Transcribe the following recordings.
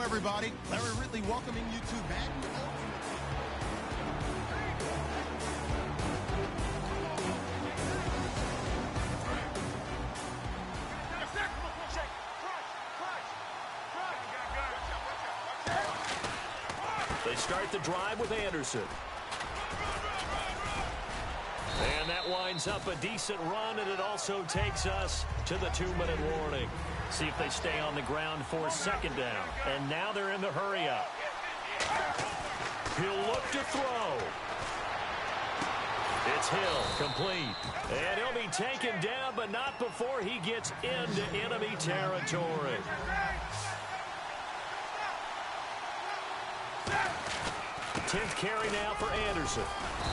everybody. Larry Ridley welcoming you to Madden. They start the drive with Anderson. And that winds up a decent run, and it also takes us to the 2-minute warning. See if they stay on the ground for second down. And now they're in the hurry-up. He'll look to throw. It's Hill, complete. And he'll be taken down, but not before he gets into enemy territory. 10th carry now for Anderson.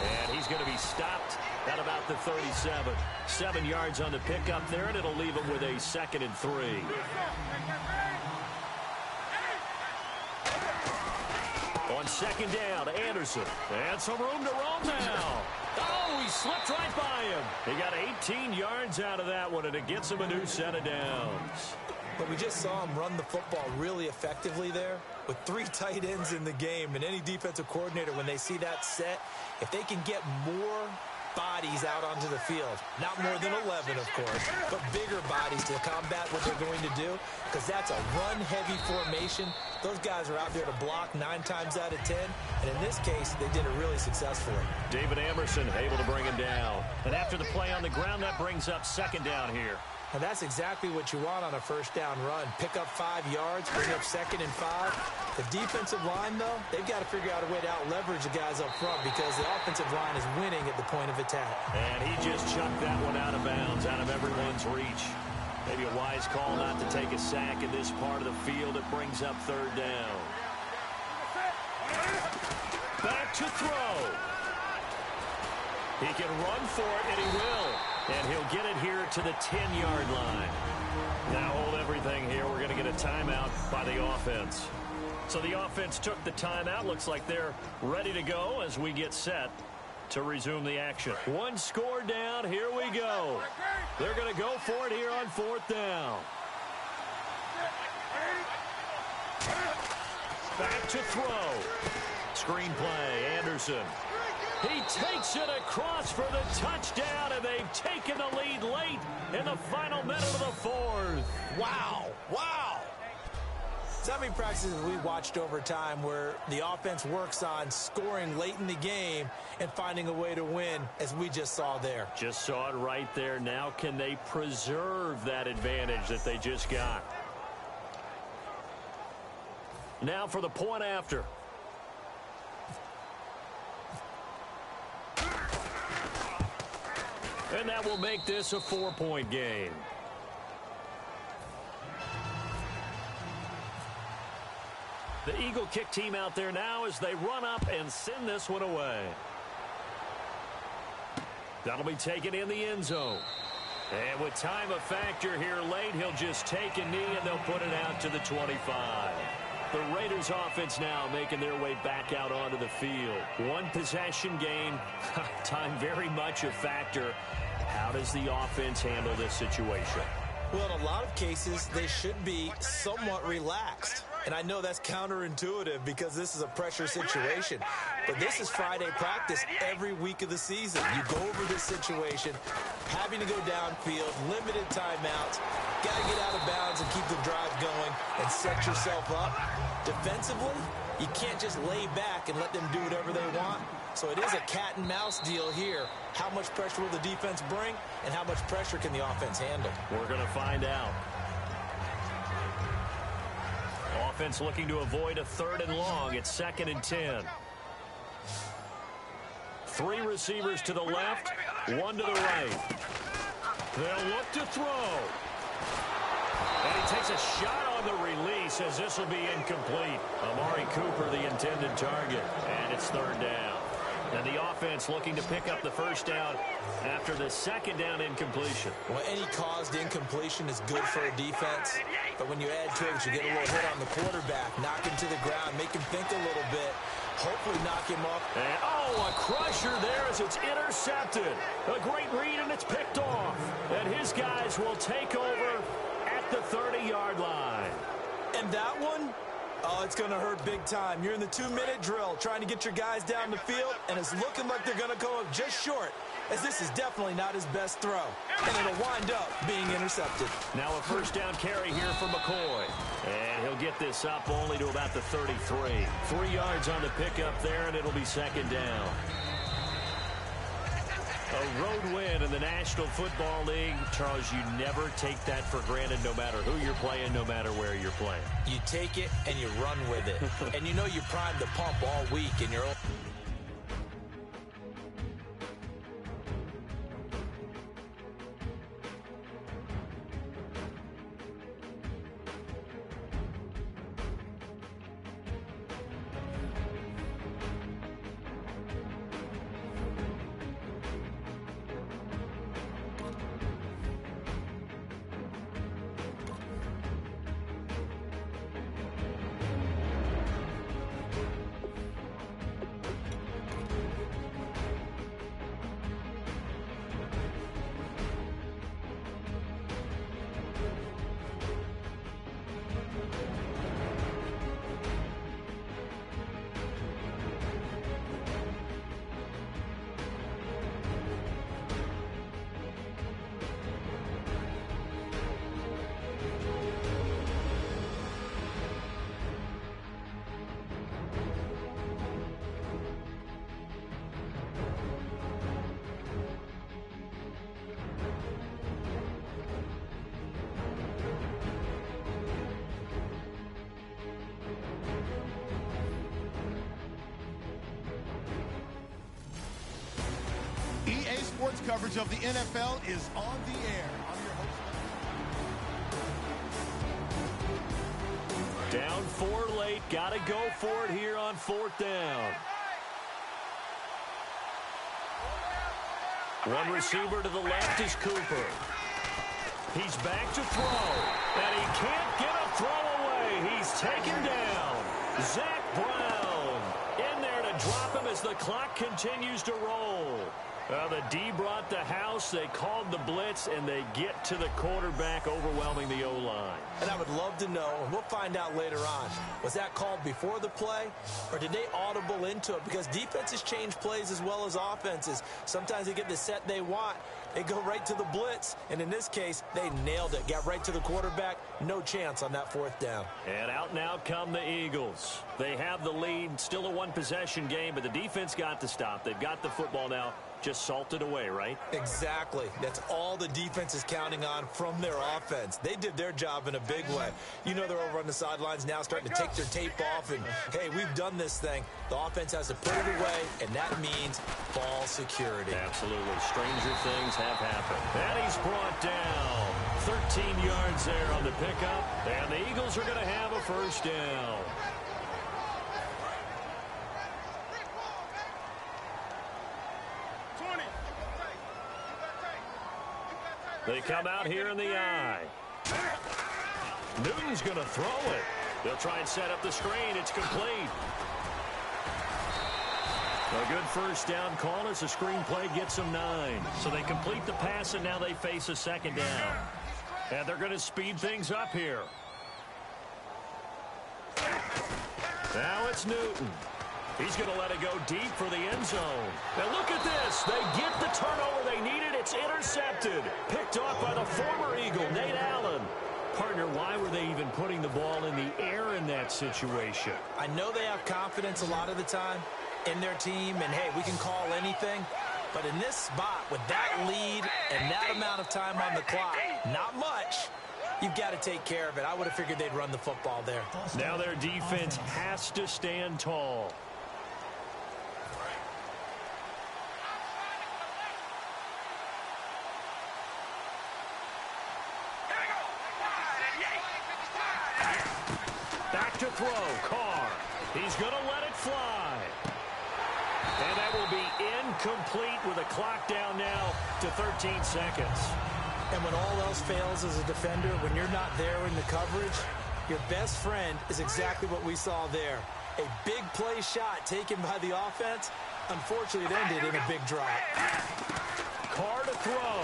And he's going to be stopped at about the 37. 7 yards on the pickup there, and it'll leave him with a 2nd and 3. On second down, Anderson. And some room to roam now. Oh, he slipped right by him. He got 18 yards out of that one, and it gets him a new set of downs. But we just saw him run the football really effectively there with 3 tight ends in the game. And any defensive coordinator, when they see that set, if they can get more bodies out onto the field, not more than 11, of course, but bigger bodies to combat what they're going to do, because that's a run-heavy formation. Those guys are out there to block 9 times out of 10, and in this case, they did it really successfully. David Emerson able to bring him down. And after the play on the ground, that brings up second down here. And that's exactly what you want on a first down run. Pick up 5 yards, bring up 2nd and 5. The defensive line, though, they've got to figure out a way to out-leverage the guys up front because the offensive line is winning at the point of attack. And he just chucked that one out of bounds, out of everyone's reach. Maybe a wise call not to take a sack in this part of the field. It brings up 3rd down. Back to throw. He can run for it, and he will. And he'll get it here to the 10-yard line. Now hold everything here. We're going to get a timeout by the offense. So the offense took the timeout. Looks like they're ready to go as we get set to resume the action. 1 score down. Here we go. They're going to go for it here on 4th down. Back to throw. Screen play. Anderson. He takes it across for the touchdown, and they've taken the lead late in the final minute of the 4th. Wow. Wow. So many practices we watched over time where the offense works on scoring late in the game and finding a way to win, as we just saw there. Just saw it right there. Now can they preserve that advantage that they just got? Now for the point after. And that will make this a 4-point game. The Eagle kick team out there now as they run up and send this one away. That'll be taken in the end zone. And with time a factor here late, he'll just take a knee and they'll put it out to the 25. The Raiders offense now making their way back out onto the field. 1 possession game. Time very much a factor. How does the offense handle this situation? Well, in a lot of cases, they should be somewhat relaxed. And I know that's counterintuitive because this is a pressure situation. But this is Friday practice every week of the season. You go over this situation, having to go downfield, limited timeouts, got to get out of bounds and keep the drive going and set yourself up. Defensively, you can't just lay back and let them do whatever they want. So it is a cat and mouse deal here. How much pressure will the defense bring and how much pressure can the offense handle? We're going to find out. Offense looking to avoid a 3rd and long. It's 2nd and 10. 3 receivers to the left, 1 to the right. They'll look to throw. And he takes a shot on the release as this will be incomplete. Amari Cooper, the intended target. And it's 3rd down. And the offense looking to pick up the 1st down after the 2nd down incompletion. Well, any caused incompletion is good for a defense. But when you add to it, you get a little hit on the quarterback, knock him to the ground, make him think a little bit, hopefully knock him up. And, a crusher there as it's intercepted. A great read, and it's picked off. And his guys will take over at the 30-yard line. And that one, Oh, it's going to hurt big time. You're in the 2-minute drill trying to get your guys down the field, and it's looking like they're going to come up just short, as this is definitely not his best throw. And it'll wind up being intercepted. Now a first down carry here for McCoy. And he'll get this up only to about the 33. 3 yards on the pickup there, and it'll be second down. A road win in the National Football League. Charles, you never take that for granted no matter who you're playing, no matter where you're playing. You take it and you run with it. And you know you primed the pump all week in your own... EA Sports coverage of the NFL is on the air. I'm your host. Down 4 late. Got to go for it here on 4th down. One receiver to the left is Cooper. He's back to throw. And he can't get a throw away. He's taken down. Zach Brown in there to drop him as the clock continues to roll. The D brought the house. They called the blitz, and they get to the quarterback, overwhelming the O-line. And I would love to know, and we'll find out later on, was that called before the play, or did they audible into it? Because defenses change plays as well as offenses. Sometimes they get the set they want. They go right to the blitz, and in this case, they nailed it. Got right to the quarterback. No chance on that 4th down. And out now come the Eagles. They have the lead. Still a one-possession game, but the defense got to stop. They've got the football now. Just salted away, right? Exactly. That's all the defense is counting on from their offense. They did their job in a big way. You know they're over on the sidelines now starting to take their tape off and, hey, we've done this thing. The offense has to put it away, and that means ball security. Absolutely. Stranger things have happened. And he's brought down. 13 yards there on the pickup, and the Eagles are going to have a first down. They come out here in the eye. Newton's going to throw it. They'll try and set up the screen. It's complete. A good first down call as the screen play gets them 9. So they complete the pass, and now they face a second down. And they're going to speed things up here. Now it's Newton. He's going to let it go deep for the end zone. Now look at this. They get the turnover they needed. It's intercepted. Picked off by the former Eagle, Nate Allen. Partner, why were they even putting the ball in the air in that situation? I know they have confidence a lot of the time in their team, and, hey, we can call anything. But in this spot, with that lead and that amount of time on the clock, not much. You've got to take care of it. I would have figured they'd run the football there. Now their defense has to stand tall. Back to throw, Carr. He's going to let it fly. And that will be incomplete with a clock down now to 13 seconds. And when all else fails as a defender, when you're not there in the coverage, your best friend is exactly what we saw there. A big play shot taken by the offense. Unfortunately, it ended in a big drop. Carr to throw.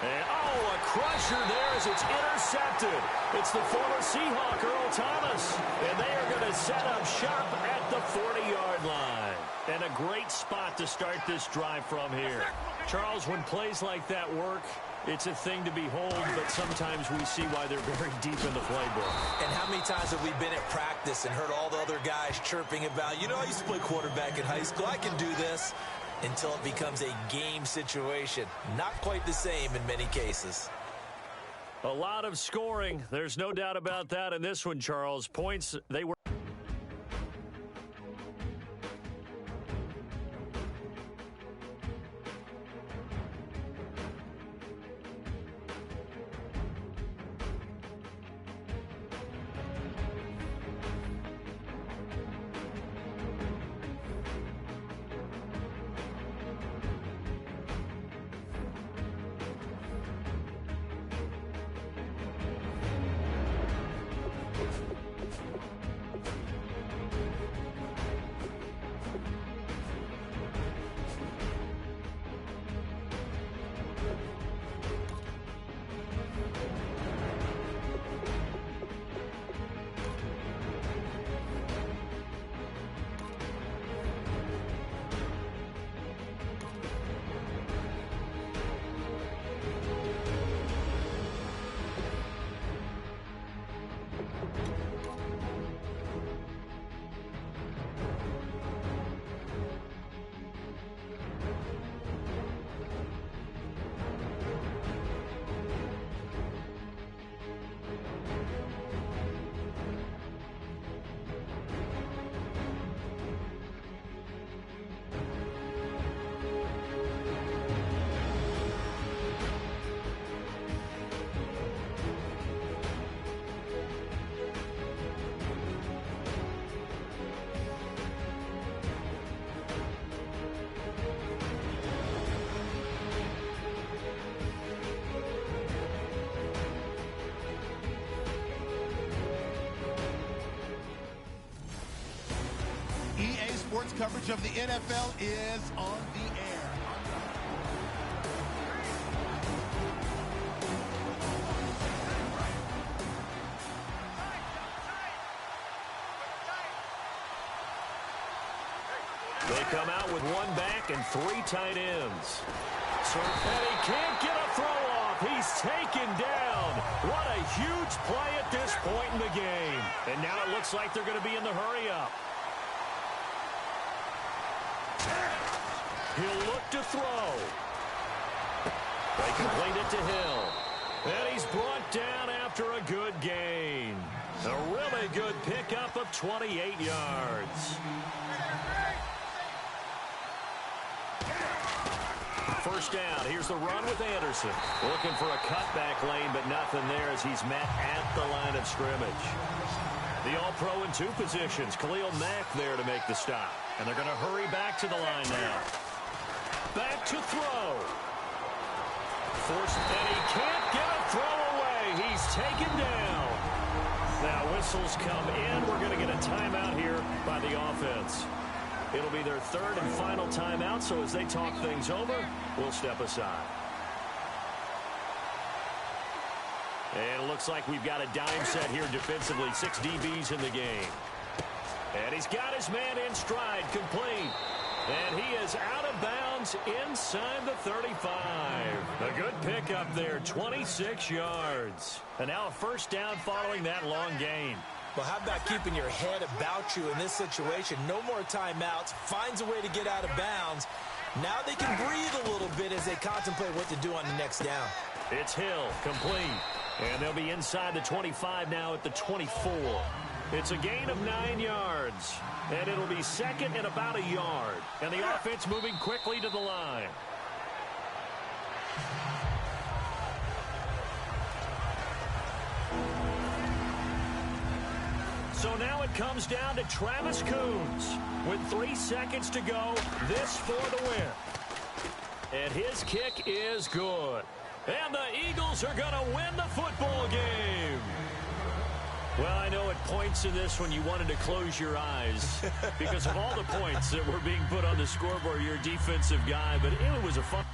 And, oh, a crusher there as it's intercepted. It's the former Seahawk, Earl Thomas. And they are going to set up shop at the 40-yard line. And a great spot to start this drive from here. Charles, when plays like that work, it's a thing to behold, but sometimes we see why they're very deep in the playbook. And how many times have we been at practice and heard all the other guys chirping about, you know, I used to play quarterback in high school, I can do this, until it becomes a game situation. Not quite the same in many cases. A lot of scoring. There's no doubt about that in this one, Charles. Points, they were. EA Sports coverage of the NFL is on the air. They come out with one back and three tight ends. Serpetti can't get a throw off. He's taken down. What a huge play at this point in the game. And now it looks like they're going to be in the hurry-up. He'll look to throw. They complete it to Hill. And he's brought down after a good gain. A really good pickup of 28 yards. First down. Here's the run with Anderson. Looking for a cutback lane, but nothing there as he's met at the line of scrimmage. The All-Pro in two positions. Khalil Mack there to make the stop. And they're going to hurry back to the line now. Back to throw. Forced, and he can't get a throw away. He's taken down. Now whistles come in. We're going to get a timeout here by the offense. It'll be their third and final timeout, so as they talk things over, we'll step aside. And it looks like we've got a dime set here defensively. 6 DBs in the game. And he's got his man in stride, complete. And he is out of bounds inside the 35. A good pickup there, 26 yards. And now a first down following that long gain. Well, how about keeping your head about you in this situation? No more timeouts. Finds a way to get out of bounds. Now they can breathe a little bit as they contemplate what to do on the next down. It's Hill, complete. And they'll be inside the 25 now at the 24. It's a gain of 9 yards. And it'll be second and about a yard. And the offense moving quickly to the line. So now it comes down to Travis Coons. With 3 seconds to go, this for the win. And his kick is good. And the Eagles are going to win the football game. Well, I know at points in this when you wanted to close your eyes because of all the points that were being put on the scoreboard. You're a defensive guy, but it was a fun.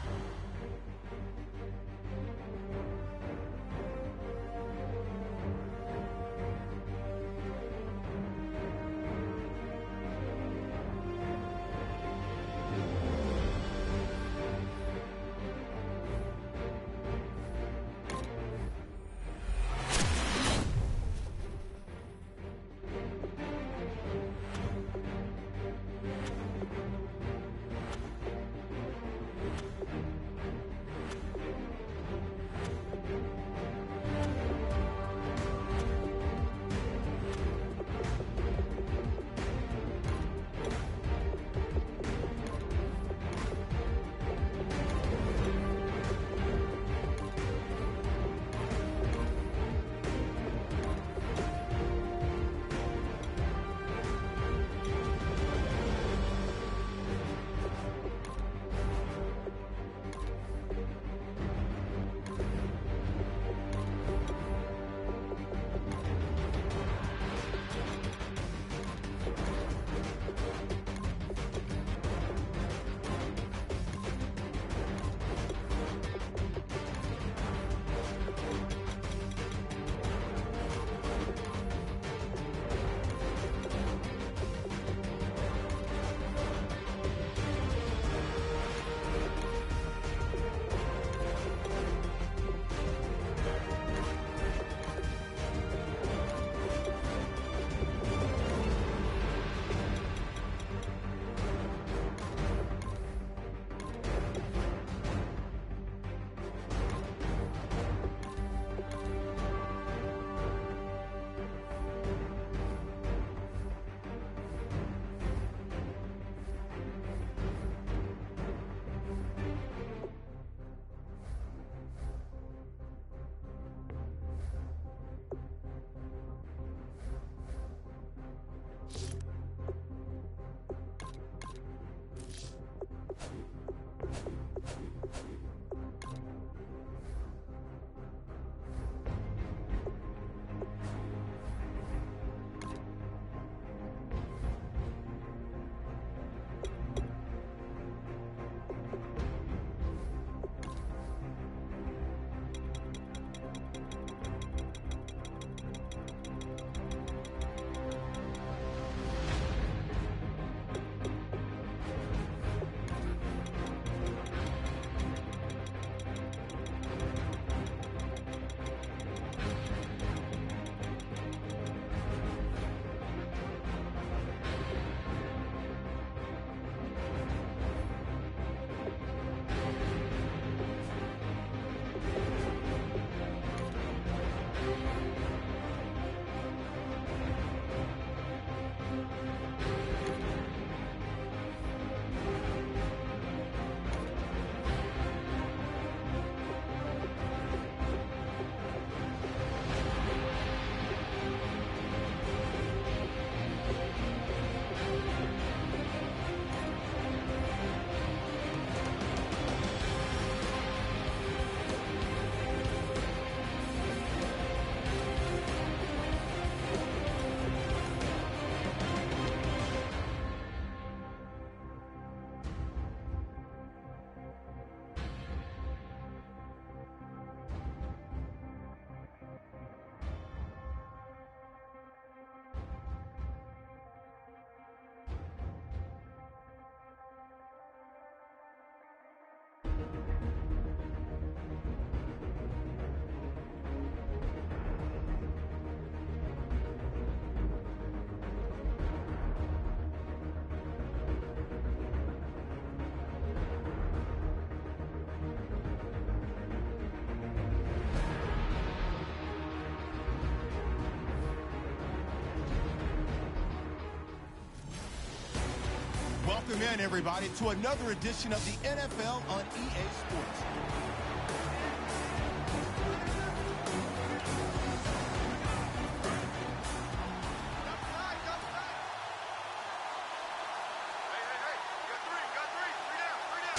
Welcome in, everybody, to another edition of the NFL on EA Sports.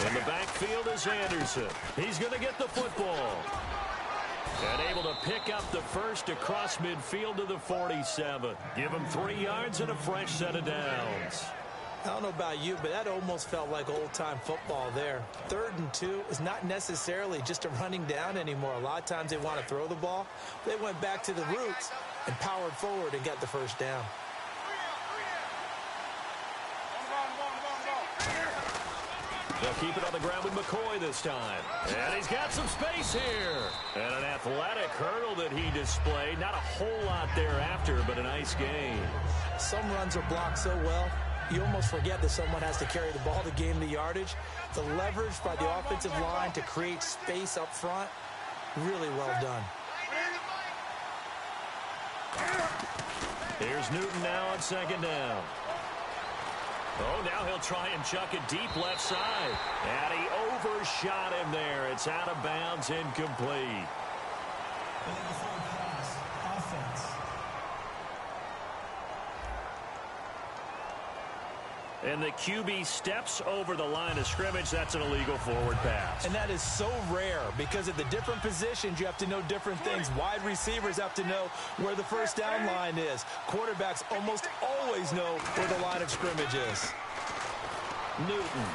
In the backfield is Anderson. He's going to get the football. And able to pick up the first across midfield to the 47. Give him 3 yards and a fresh set of downs. I don't know about you, but that almost felt like old-time football there. 3rd and 2 is not necessarily just a running down anymore. A lot of times they want to throw the ball. They went back to the roots and powered forward and got the first down. They'll keep it on the ground with McCoy this time. And he's got some space here. And an athletic hurdle that he displayed. Not a whole lot thereafter, but a nice gain. Some runs are blocked so well, you almost forget that someone has to carry the ball to gain the yardage. The leverage by the offensive line to create space up front, really well done. Here's Newton now on 2nd down. Oh, now he'll try and chuck it deep left side. And he overshot him there. It's out of bounds, incomplete. And the QB steps over the line of scrimmage. That's an illegal forward pass. And that is so rare because at the different positions, you have to know different things. Wide receivers have to know where the first down line is. Quarterbacks almost always know where the line of scrimmage is. Newton.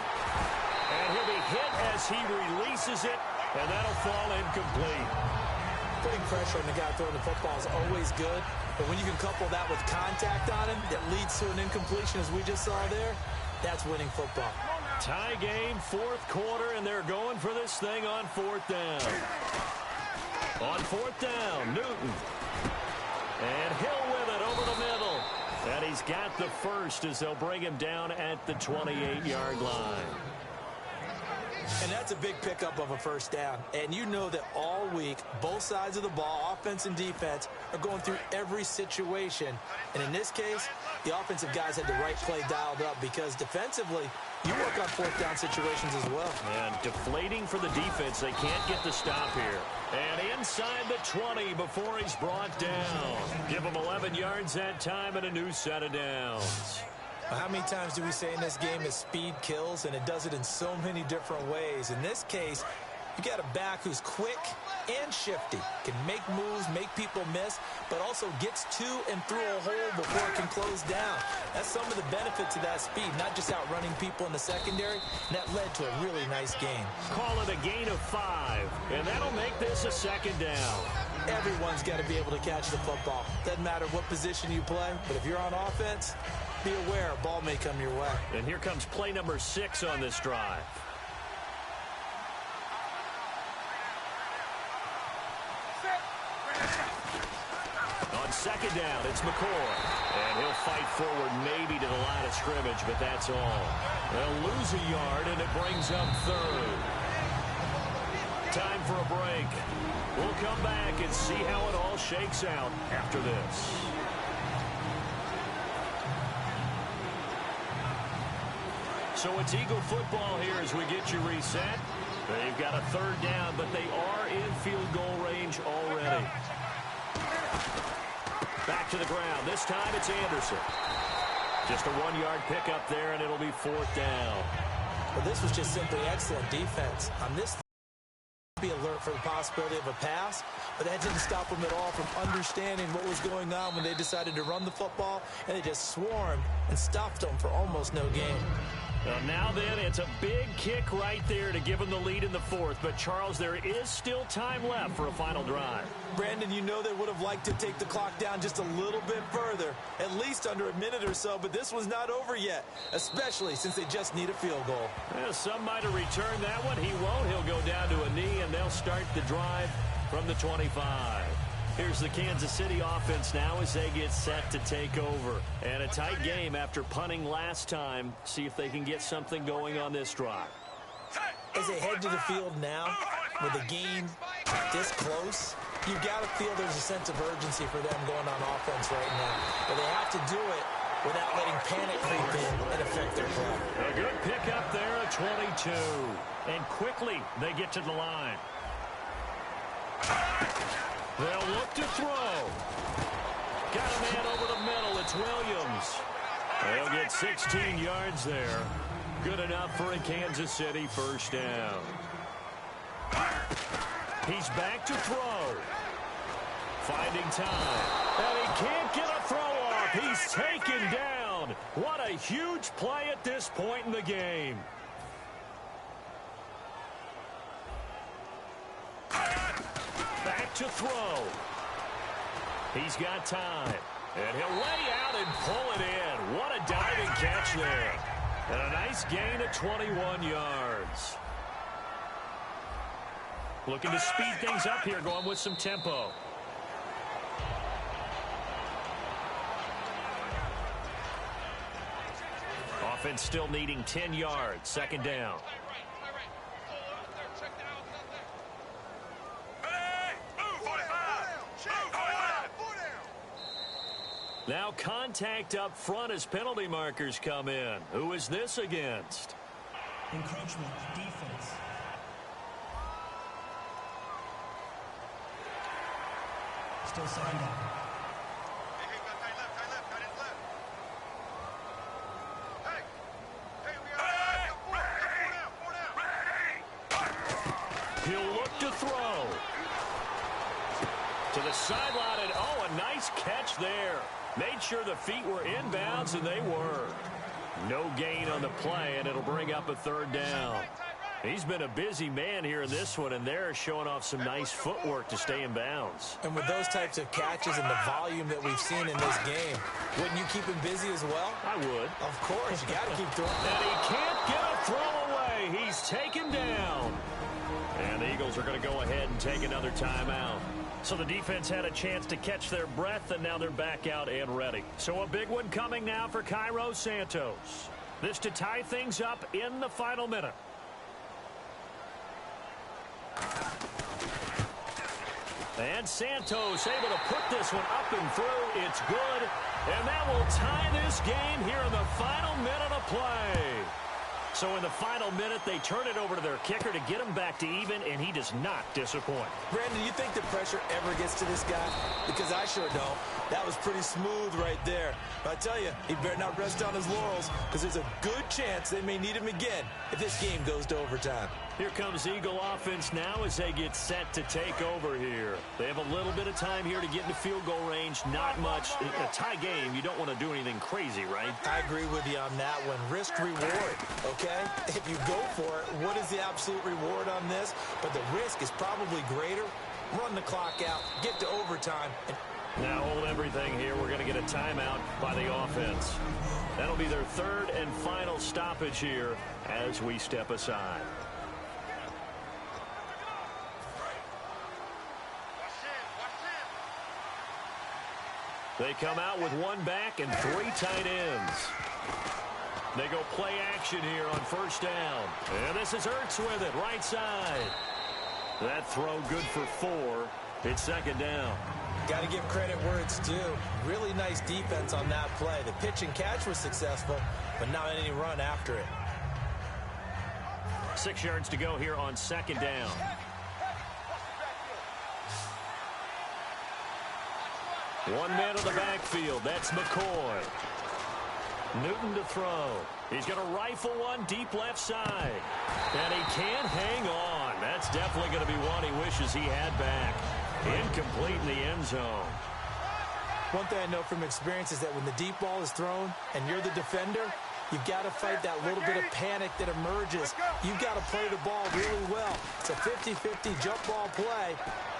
And he'll be hit as he releases it, and that'll fall incomplete. Putting pressure on the guy throwing the football is always good, but when you can couple that with contact on him that leads to an incompletion, as we just saw there, that's winning football. Tie game, 4th quarter, and they're going for this thing on 4th down. On 4th down, Newton. And Hill with it over the middle. And he's got the first as they'll bring him down at the 28-yard line. And that's a big pickup of a first down. And you know that all week, both sides of the ball, offense and defense, are going through every situation. And in this case, the offensive guys had the right play dialed up because defensively, you work on 4th down situations as well. And deflating for the defense. They can't get the stop here. And inside the 20 before he's brought down. Give him 11 yards that time and a new set of downs. How many times do we say in this game that speed kills, and it does it in so many different ways? In this case, you got a back who's quick and shifty, can make moves, make people miss, but also gets to and through a hole before it can close down. That's some of the benefits of that speed, not just outrunning people in the secondary, and that led to a really nice gain. Call it a gain of 5, and that'll make this a 2nd down. Everyone's got to be able to catch the football. Doesn't matter what position you play, but if you're on offense, be aware a ball may come your way. And here comes play number 6 on this drive. On 2nd down, it's McCoy. And he'll fight forward maybe to the line of scrimmage, but that's all. They'll lose a yard, and it brings up 3rd. Time for a break. We'll come back and see how it all shakes out after this. So it's Eagle football here as we get you reset. They've got a 3rd down, but they are in field goal range already. Back to the ground. This time it's Anderson. Just a 1-yard pickup there, and it'll be 4th down. Well, this was just simply excellent defense. On this, be alert for the possibility of a pass, but that didn't stop them at all from understanding what was going on when they decided to run the football, and they just swarmed and stopped them for almost no gain. Now then, it's a big kick right there to give them the lead in the 4th. But, Charles, there is still time left for a final drive. Brandon, you know they would have liked to take the clock down just a little bit further, at least under a minute or so, but this was not over yet, especially since they just need a field goal. Well, some might have returned that one. He won't. He'll go down to a knee, and they'll start the drive from the 25. Here's the Kansas City offense now as they get set to take over. And a tight game after punting last time. See if they can get something going on this drive. As they head to the field now, with the game this close, you've got to feel there's a sense of urgency for them going on offense right now. But they have to do it without letting panic creep in and affect their play. A good pickup there at 22. And quickly they get to the line. They'll look to throw. Got a man over the middle. It's Williams. They'll get 16 yards there. Good enough for a Kansas City first down. He's back to throw. Finding time. And he can't get a throw off. He's taken down. What a huge play at this point in the game. Back to throw. He's got time. And he'll lay out and pull it in. What a diving catch there. And a nice gain of 21 yards. Looking to speed things up here, going with some tempo. Offense still needing 10 yards. Second down. Now contact up front as penalty markers come in. Who is this against? Encroachment, defense. Still second down. He'll look to throw. To the sideline, and oh, a nice catch there. Made sure the feet were inbounds, and they were. No gain on the play, and it'll bring up a third down. He's been a busy man here in this one, and they're showing off some nice footwork to stay in bounds. And with those types of catches and the volume that we've seen in this game, wouldn't you keep him busy as well? I would. Of course, you got to keep throwing. And he can't get a throw away. He's taken down. And the Eagles are going to go ahead and take another timeout. So the defense had a chance to catch their breath, and now they're back out and ready. So a big one coming now for Cairo Santos. This to tie things up in the final minute. And Santos able to put this one up and through. It's good. And that will tie this game here in the final minute of play. So in the final minute, they turn it over to their kicker to get him back to even, and he does not disappoint. Brandon, you think the pressure ever gets to this guy? Because I sure don't. That was pretty smooth right there. But I tell you, he better not rest on his laurels, because there's a good chance they may need him again if this game goes to overtime. Here comes Eagle offense now as they get set to take over here. They have a little bit of time here to get into field goal range. Not much. In a tie game, you don't want to do anything crazy, right? I agree with you on that one. Risk reward, okay? If you go for it, what is the absolute reward on this? But the risk is probably greater. Run the clock out, get to overtime. Now hold everything here. We're going to get a timeout by the offense. That'll be their third and final stoppage here as we step aside. They come out with one back and three tight ends. They go play action here on first down. And this is Ertz with it, right side. That throw good for 4. It's second down. Got to give credit where it's due. Really nice defense on that play. The pitch and catch was successful, but not any run after it. 6 yards to go here on second down. One man in the backfield. That's McCoy. Newton to throw. He's going to rifle one deep left side. And he can't hang on. That's definitely going to be one he wishes he had back. Incomplete in the end zone. One thing I know from experience is that when the deep ball is thrown and you're the defender, you've got to fight that little bit of panic that emerges. You've got to play the ball really well. It's a 50-50 jump ball play.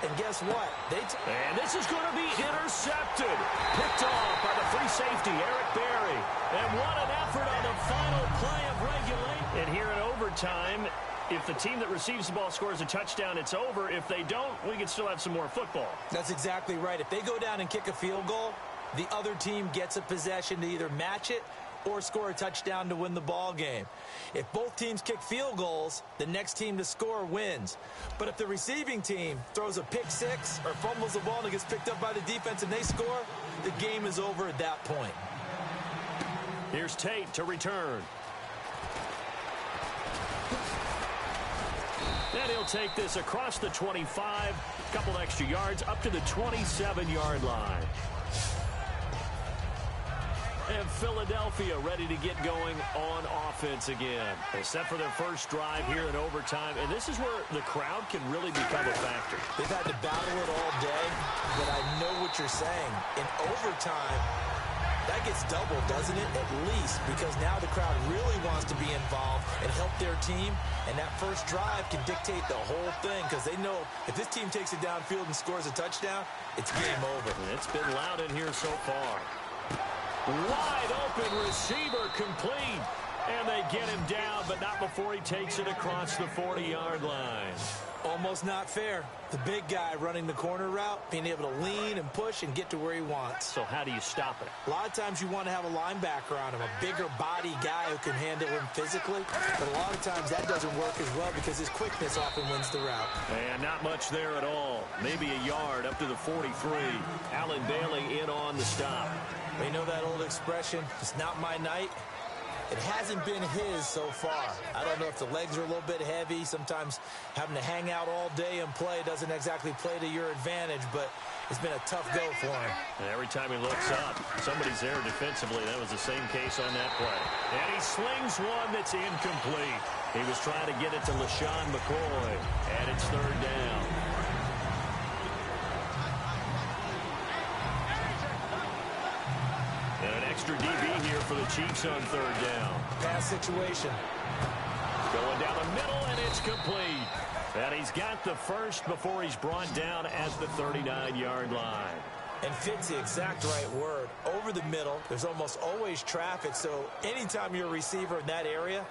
And guess what? And this is going to be intercepted. Picked off by the free safety, Eric Berry. And what an effort on the final play of regulation. And here in overtime, if the team that receives the ball scores a touchdown, it's over. If they don't, we can still have some more football. That's exactly right. If they go down and kick a field goal, the other team gets a possession to either match it or score a touchdown to win the ball game. If both teams kick field goals, the next team to score wins. But if the receiving team throws a pick six or fumbles the ball and it gets picked up by the defense and they score, the game is over at that point. Here's Tate to return. And he'll take this across the 25, a couple extra yards, up to the 27-yard line. And Philadelphia ready to get going on offense again. They're set for their first drive here in overtime, and this is where the crowd can really become a factor. They've had to battle it all day, but I know what you're saying. In overtime, that gets doubled, doesn't it? At least, because now the crowd really wants to be involved and help their team, and that first drive can dictate the whole thing because they know if this team takes it downfield and scores a touchdown, it's game over. And it's been loud in here so far. Wide open receiver complete. And they get him down, but not before he takes it across the 40-yard line. Almost not fair. The big guy running the corner route, being able to lean and push and get to where he wants. So how do you stop it? A lot of times you want to have a linebacker on him, a bigger body guy who can handle him physically. But a lot of times that doesn't work as well because his quickness often wins the route. And not much there at all. Maybe a yard up to the 43. Allen Bailey in on the stop. You know that old expression, it's not my night? It hasn't been his so far. I don't know if the legs are a little bit heavy. Sometimes having to hang out all day and play doesn't exactly play to your advantage, but it's been a tough go for him. And every time he looks up, somebody's there defensively. That was the same case on that play. And he slings one that's incomplete. He was trying to get it to LaShawn McCoy, and it's third down. And an extra DB here for the Chiefs on third down. Pass situation. Going down the middle, and it's complete. And he's got the first before he's brought down at the 39-yard line. And fit's the exact right word. Over the middle, there's almost always traffic, so anytime you're a receiver in that area,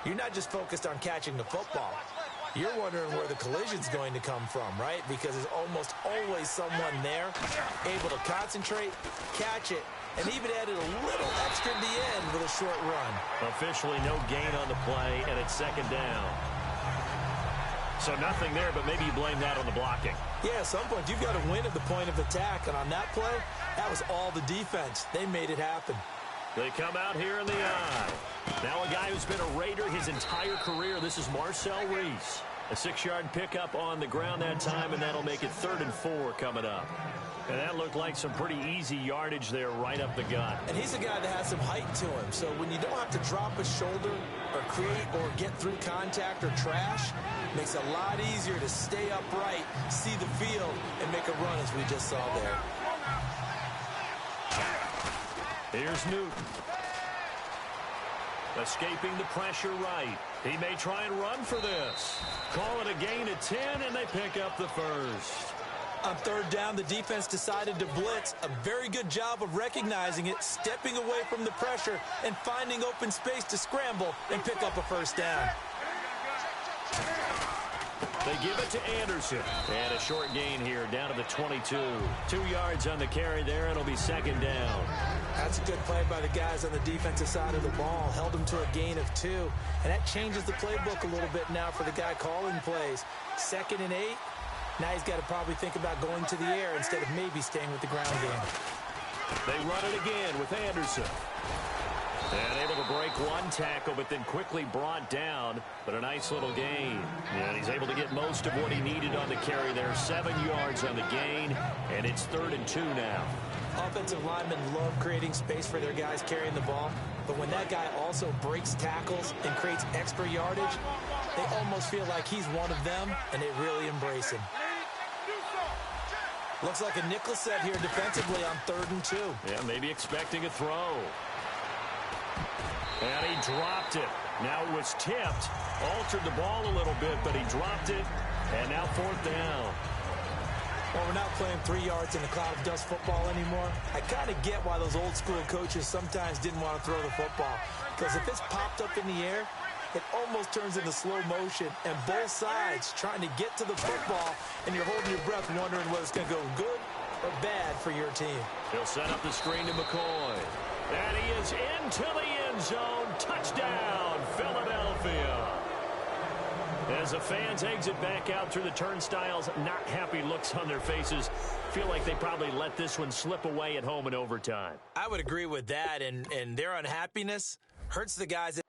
you're not just focused on catching the football. You're wondering where the collision's going to come from, right? Because there's almost always someone there able to concentrate, catch it, and even added a little extra at the end with a short run. Officially no gain on the play, and it's second down. So nothing there, but maybe you blame that on the blocking. Yeah, at some point you've got to win at the point of attack, and on that play, that was all the defense. They made it happen. They come out here in the eye. Now a guy who's been a Raider his entire career. This is Marcel Reese. A 6-yard pickup on the ground that time, and that'll make it 3rd and 4 coming up. And that looked like some pretty easy yardage there right up the gut. And he's a guy that has some height to him. So when you don't have to drop a shoulder or create or get through contact or trash, it makes it a lot easier to stay upright, see the field, and make a run as we just saw there. Here's Newton. Escaping the pressure right. He may try and run for this. Call it a gain of 10, and they pick up the first. On third down, the defense decided to blitz. A very good job of recognizing it, stepping away from the pressure, and finding open space to scramble and pick up a first down. They give it to Anderson. And a short gain here down to the 22. 2 yards on the carry there, and it'll be second down. That's a good play by the guys on the defensive side of the ball. Held them to a gain of 2. And that changes the playbook a little bit now for the guy calling plays. 2nd and 8. Now he's got to probably think about going to the air instead of maybe staying with the ground game. They run it again with Anderson. And able to break one tackle, but then quickly brought down. But a nice little gain. And he's able to get most of what he needed on the carry there. 7 yards on the gain, and it's 3rd and 2 now. Offensive linemen love creating space for their guys carrying the ball. But when that guy also breaks tackles and creates extra yardage, they almost feel like he's one of them, and they really embrace him. Looks like a nickel set here defensively on 3rd and 2. Yeah, maybe expecting a throw. And he dropped it. Now it was tipped. Altered the ball a little bit, but he dropped it. And now 4th down. Well, we're not playing 3 yards in a cloud of dust football anymore. I kind of get why those old school coaches sometimes didn't want to throw the football. Because if it's popped up in the air, it almost turns into slow motion. And both sides trying to get to the football, and you're holding your breath wondering whether it's going to go good or bad for your team. He'll set up the screen to McCoy. And he is into the end zone. Touchdown, Philadelphia. As the fans exit back out through the turnstiles, not happy looks on their faces. feel like they probably let this one slip away at home in overtime. I would agree with that, and their unhappiness hurts the guys.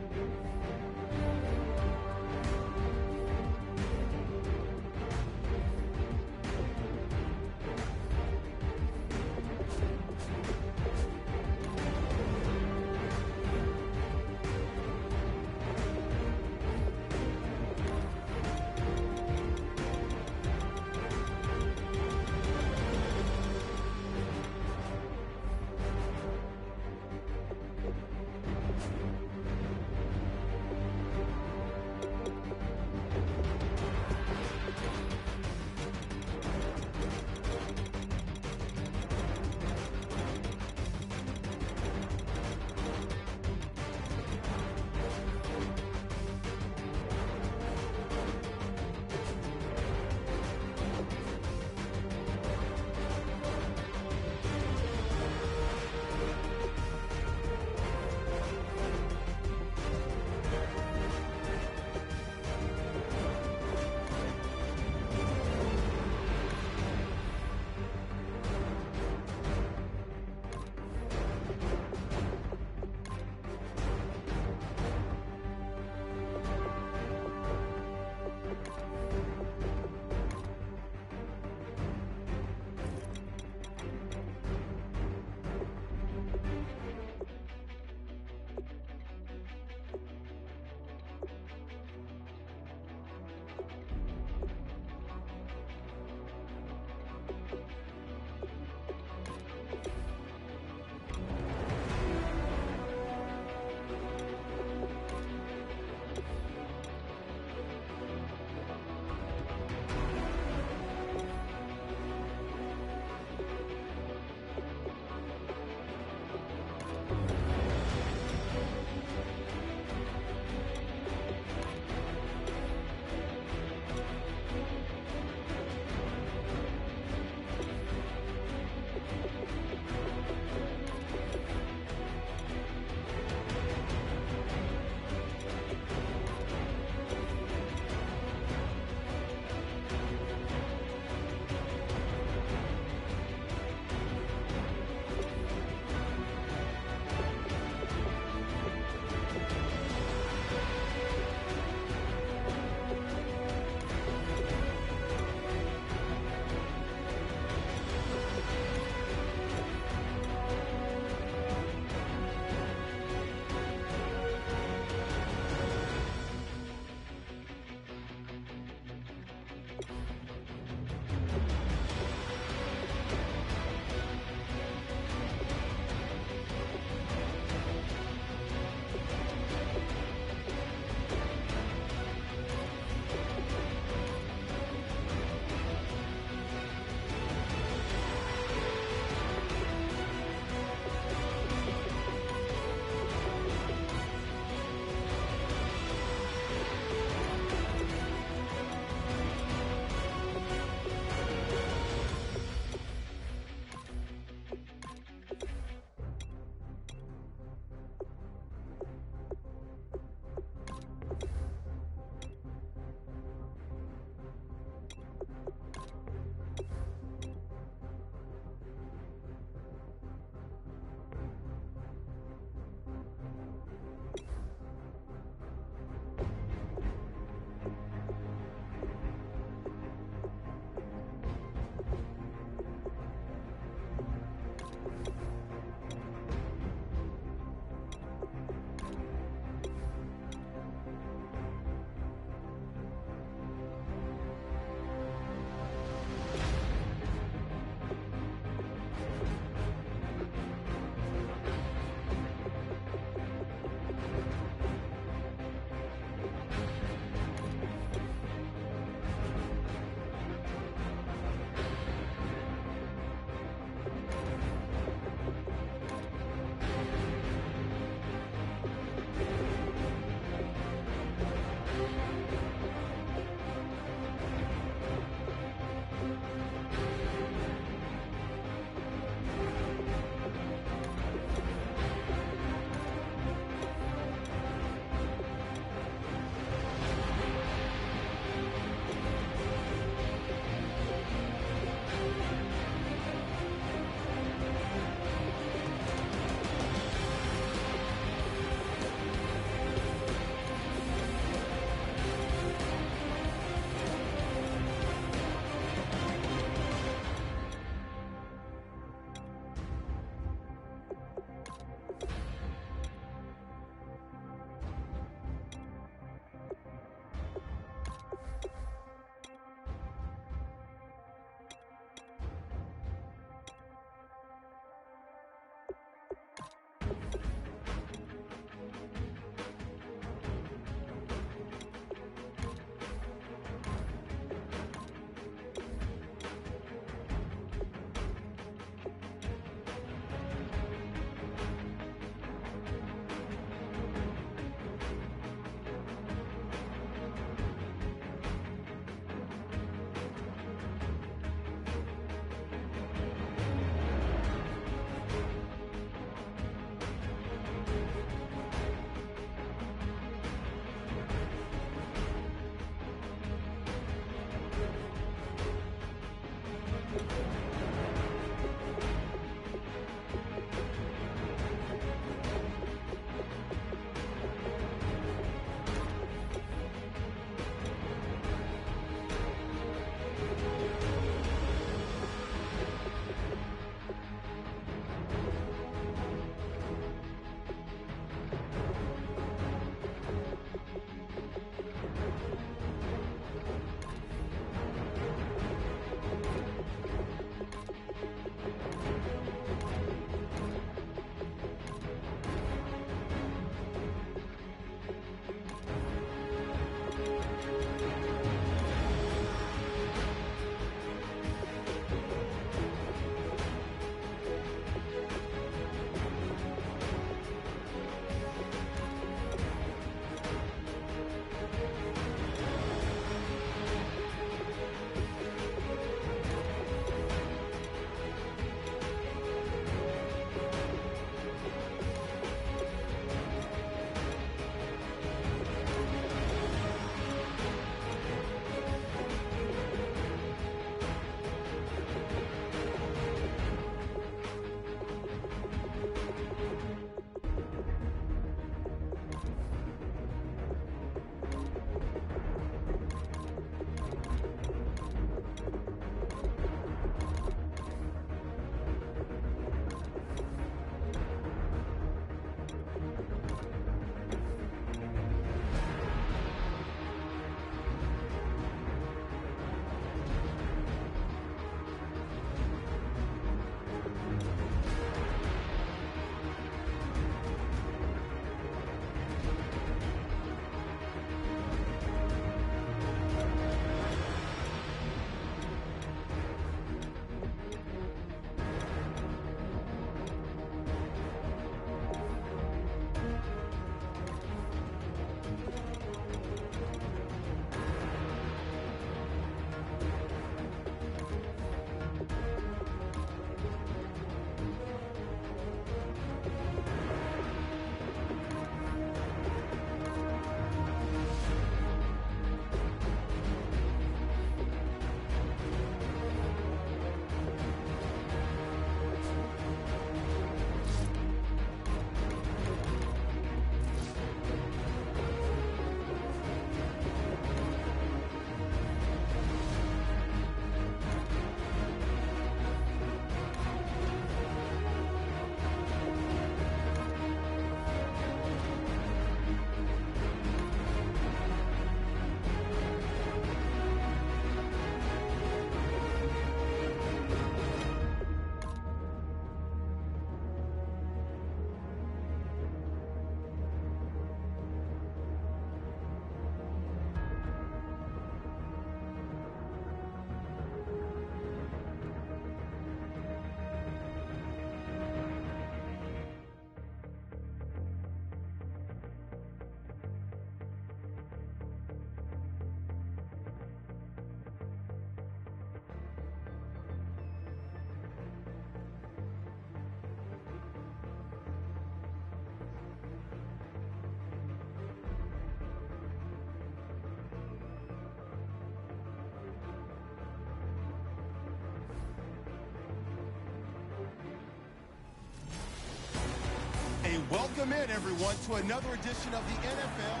Welcome in, everyone, to another edition of the NFL.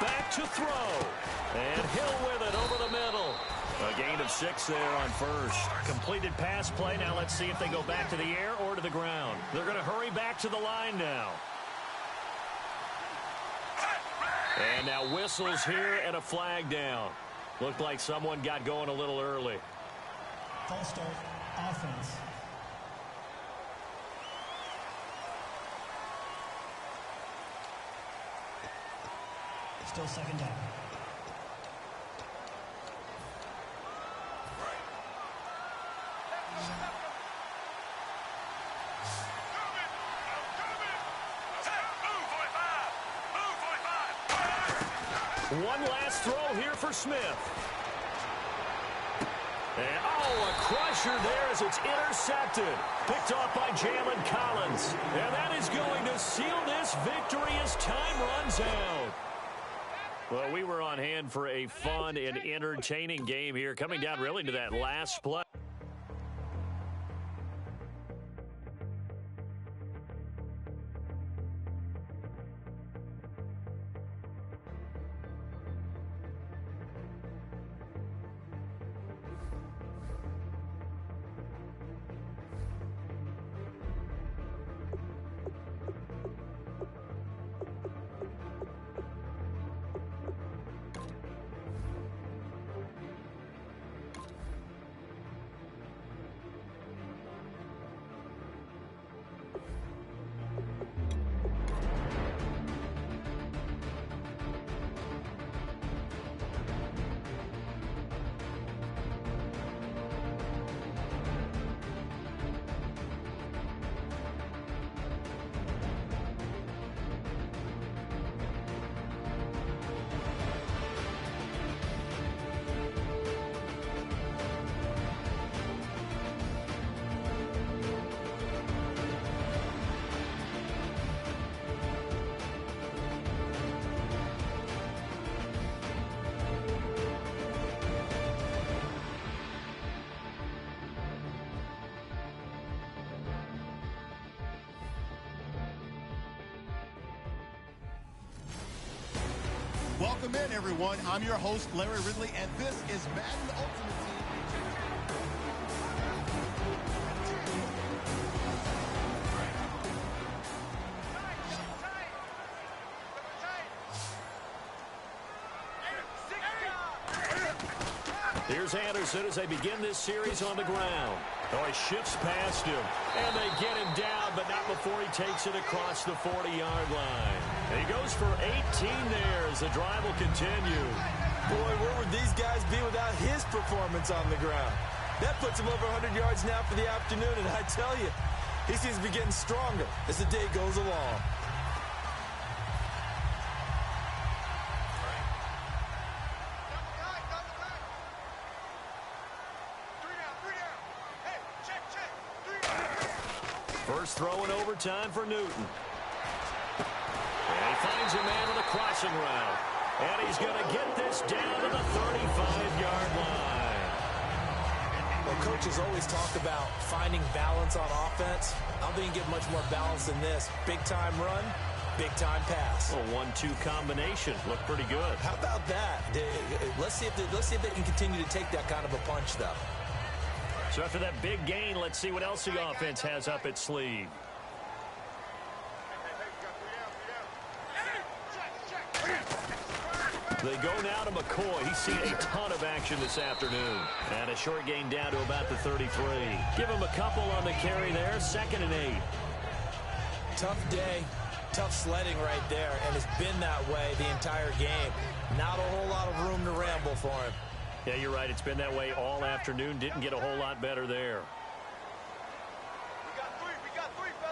Back to throw. And Hill with it over the middle. A gain of 6 there on first. Completed pass play. Now let's see if they go back to the air or to the ground. They're going to hurry back to the line now. And now whistles here and a flag down. Looked like someone got going a little early. False start, offense. Still second down. One last throw here for Smith. And, oh, a crusher there as it's intercepted. Picked off by Jalen Collins. And that is going to seal this victory as time runs out. Well, we were on hand for a fun and entertaining game here, coming down really to that last play. Welcome in, everyone. I'm your host, Larry Ridley, and this is Madden Ultimate Team. Here's Anderson as they begin this series on the ground. Oh, he shifts past him, and they get him down, but not before he takes it across the 40-yard line. And he goes for 18 there as the drive will continue. Boy, where would these guys be without his performance on the ground? That puts him over 100 yards now for the afternoon, and I tell you, he seems to be getting stronger as the day goes along. First throw in overtime for Newton. And he finds a man on the crossing route. And he's going to get this down to the 35-yard line. Well, coaches always talk about finding balance on offense. I don't think you get much more balance than this. Big-time run, big-time pass. A 1-2 combination. Looked pretty good. How about that? Let's see if they can continue to take that kind of a punch, though. So after that big gain, let's see what else the offense has up its sleeve. They go now to McCoy. He's seen a ton of action this afternoon. And a short gain down to about the 33. Give him a couple on the carry there. 2nd and 8. Tough day, tough sledding right there, and it's been that way the entire game. Not a whole lot of room to ramble for him. Yeah, you're right. It's been that way all afternoon. Didn't get a whole lot better there.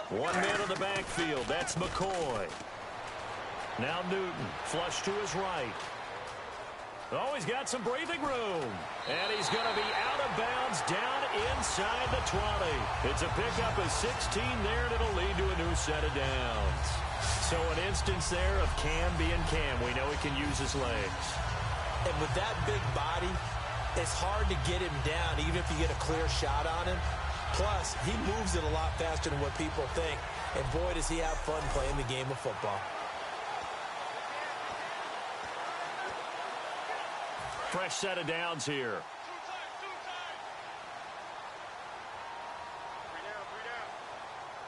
One man in the backfield. That's McCoy. Now Newton, flush to his right. Oh, he's got some breathing room. And he's going to be out of bounds down inside the 20. It's a pickup of 16 there, and it'll lead to a new set of downs. So an instance there of Cam being Cam. We know he can use his legs. And with that big body, it's hard to get him down, even if you get a clear shot on him. Plus, he moves it a lot faster than what people think. And boy, does he have fun playing the game of football. Fresh set of downs here.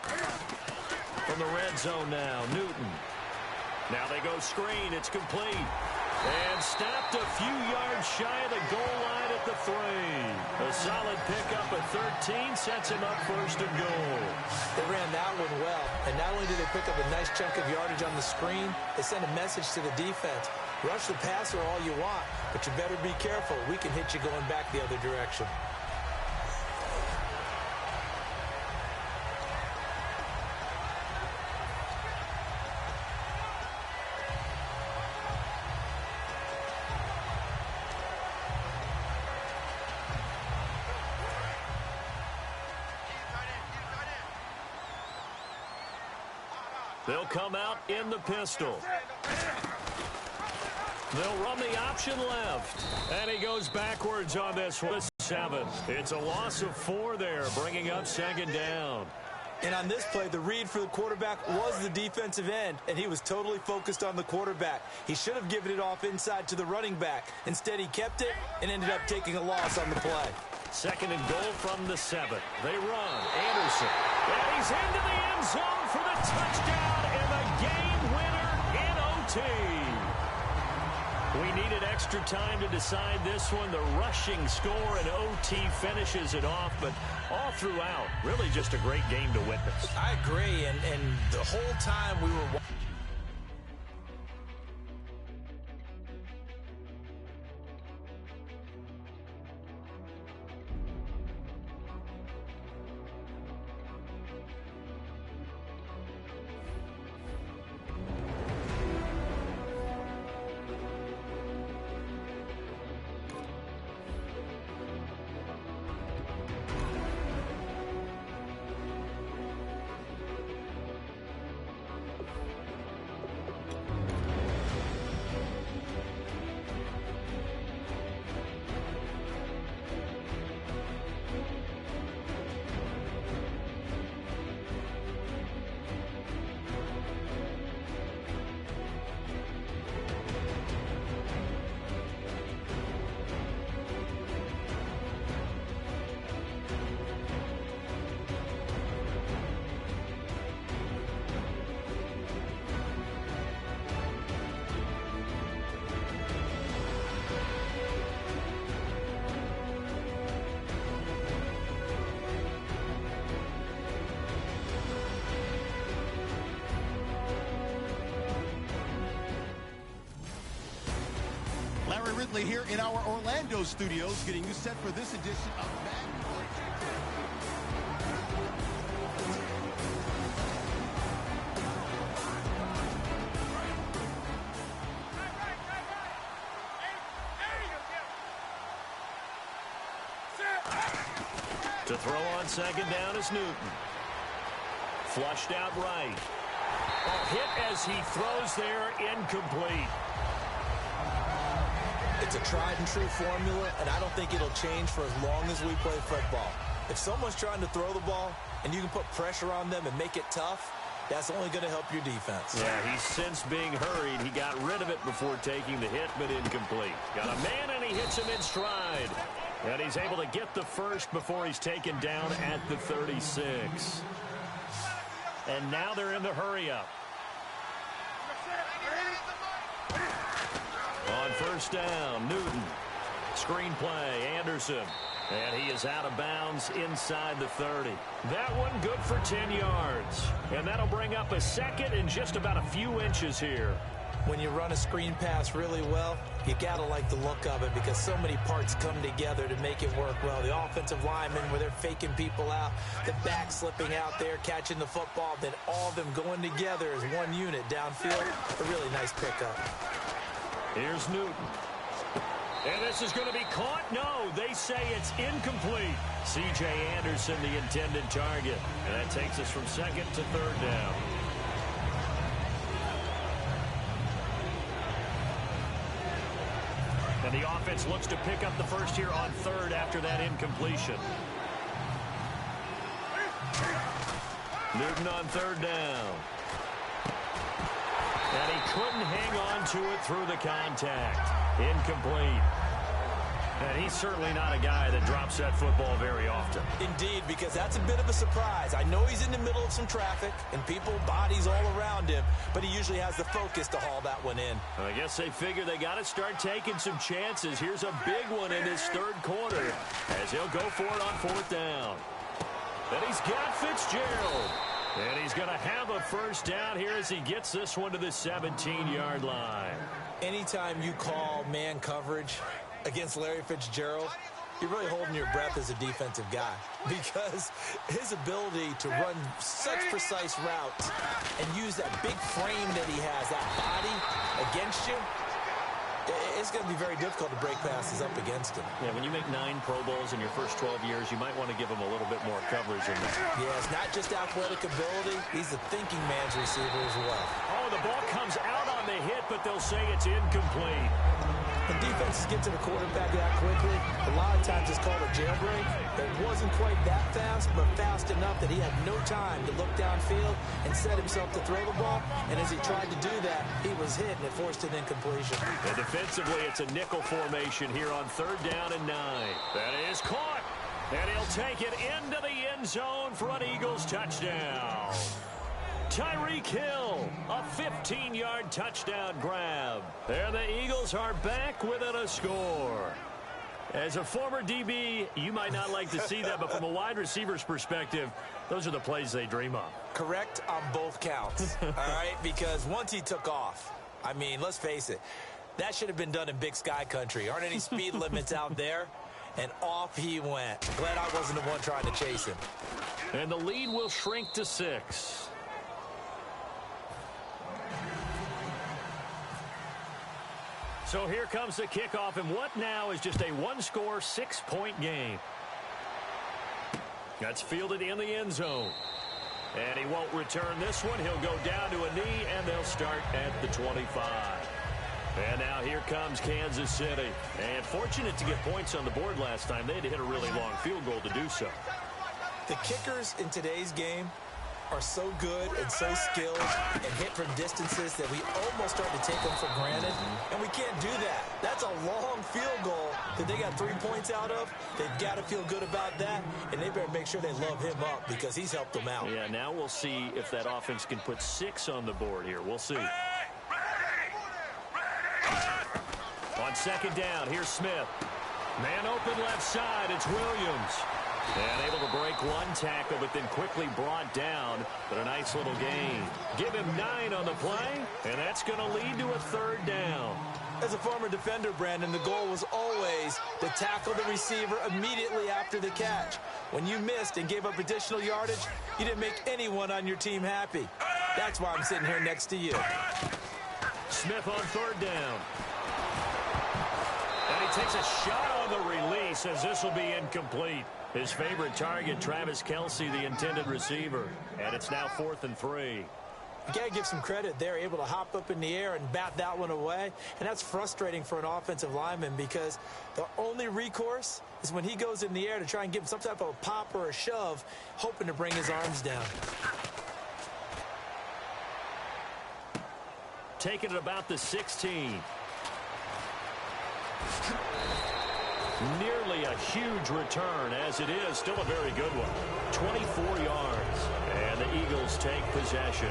From the red zone now, Newton. Now they go screen. It's complete. And stopped a few yards shy of the goal line at the 3. A solid pickup of 13 sets him up first and goal. They ran that one well. And not only did they pick up a nice chunk of yardage on the screen, they sent a message to the defense. Rush the passer all you want, but you better be careful. We can hit you going back the other direction. They'll come out in the pistol. They'll run the option left. And he goes backwards on this one. 7. It's a loss of 4 there, bringing up second down. And on this play, the read for the quarterback was the defensive end, and he was totally focused on the quarterback. He should have given it off inside to the running back. Instead, he kept it and ended up taking a loss on the play. Second and goal from the 7. They run. Anderson. And he's into the end zone for the touchdown and the game winner in OT. We needed extra time to decide this one. The rushing score and OT finishes it off, but all throughout, really just a great game to witness. I agree, and the whole time we were... Ridley here in our Orlando studios, getting you set for this edition of Madden. To throw on second down is Newton. Flushed out right. A hit as he throws there, incomplete. It's a tried-and-true formula, and I don't think it'll change for as long as we play football. If someone's trying to throw the ball and you can put pressure on them and make it tough, that's only going to help your defense. Yeah, he's since being hurried. He got rid of it before taking the hit, but incomplete. Got a man, and he hits him in stride. And he's able to get the first before he's taken down at the 36. And now they're in the hurry-up. On first down, Newton. Screen play, Anderson. And he is out of bounds inside the 30. That one good for 10 yards. And that'll bring up a second and just about a few inches here. When you run a screen pass really well, you got to like the look of it because so many parts come together to make it work well. The offensive linemen, where they're faking people out, the back slipping out there, catching the football, then all of them going together as one unit downfield. A really nice pickup. Here's Newton. And this is going to be caught. No, they say it's incomplete. C.J. Anderson, the intended target. And that takes us from second to third down. And the offense looks to pick up the first here on third after that incompletion. Newton on third down. And he couldn't hang on to it through the contact. Incomplete. And he's certainly not a guy that drops that football very often. Indeed, because that's a bit of a surprise. I know he's in the middle of some traffic and people, bodies all around him, but he usually has the focus to haul that one in. I guess they figure they got to start taking some chances. Here's a big one in this third quarter as he'll go for it on fourth down. And he's got Fitzgerald. And he's going to have a first down here as he gets this one to the 17-yard line. Anytime you call man coverage against Larry Fitzgerald, you're really holding your breath as a defensive guy because his ability to run such precise routes and use that big frame that he has, that body against you, it's going to be very difficult to break passes up against him. Yeah, when you make 9 Pro Bowls in your first 12 years, you might want to give him a little bit more coverage in that. Yeah, it's not just athletic ability. He's a thinking man's receiver as well. Oh, the ball comes out on the hit, but they'll say it's incomplete. When defenses get to the quarterback that quickly, a lot of times it's called a jailbreak. It wasn't quite that fast, but fast enough that he had no time to look downfield and set himself to throw the ball. And as he tried to do that, he was hit, and it forced an incompletion. And defensively, it's a nickel formation here on third down and 9. That is caught. And he'll take it into the end zone for an Eagles touchdown. Tyreek Hill, a 15-yard touchdown grab. And the Eagles are back within a score. As a former DB, you might not like to see that, but from a wide receiver's perspective, those are the plays they dream of. Correct on both counts, all right? Because once he took off, I mean, let's face it, that should have been done in Big Sky country. Aren't any speed limits out there? And off he went. Glad I wasn't the one trying to chase him. And the lead will shrink to 6. So here comes the kickoff, and what now is just a one-score, 6-point game. That's fielded in the end zone. And he won't return this one. He'll go down to a knee, and they'll start at the 25. And now here comes Kansas City. And fortunate to get points on the board last time. They had to hit a really long field goal to do so. The kickers in today's game are so good and so skilled and hit from distances that we almost start to take them for granted. And we can't do that. That's a long field goal that they got 3 points out of. They've got to feel good about that, and they better make sure they love him up because he's helped them out. Yeah, now we'll see if that offense can put 6 on the board here. We'll see. On second down, here's Smith. Man open left side, it's Williams. And able to break one tackle, but then quickly brought down. But a nice little gain. Give him 9 on the play, and that's going to lead to a third down. As a former defender, Brandon, the goal was always to tackle the receiver immediately after the catch. When you missed and gave up additional yardage, you didn't make anyone on your team happy. That's why I'm sitting here next to you. Smith on third down. And he takes a shot on the release as this will be incomplete. His favorite target, Travis Kelce, the intended receiver. And it's now 4th and 3. You got to give some credit. They're able to hop up in the air and bat that one away. And that's frustrating for an offensive lineman because the only recourse is when he goes in the air to try and give him some type of a pop or a shove, hoping to bring his arms down. Taking it about the 16. Nearly a huge return, as it is still a very good one. 24 yards, and the Eagles take possession.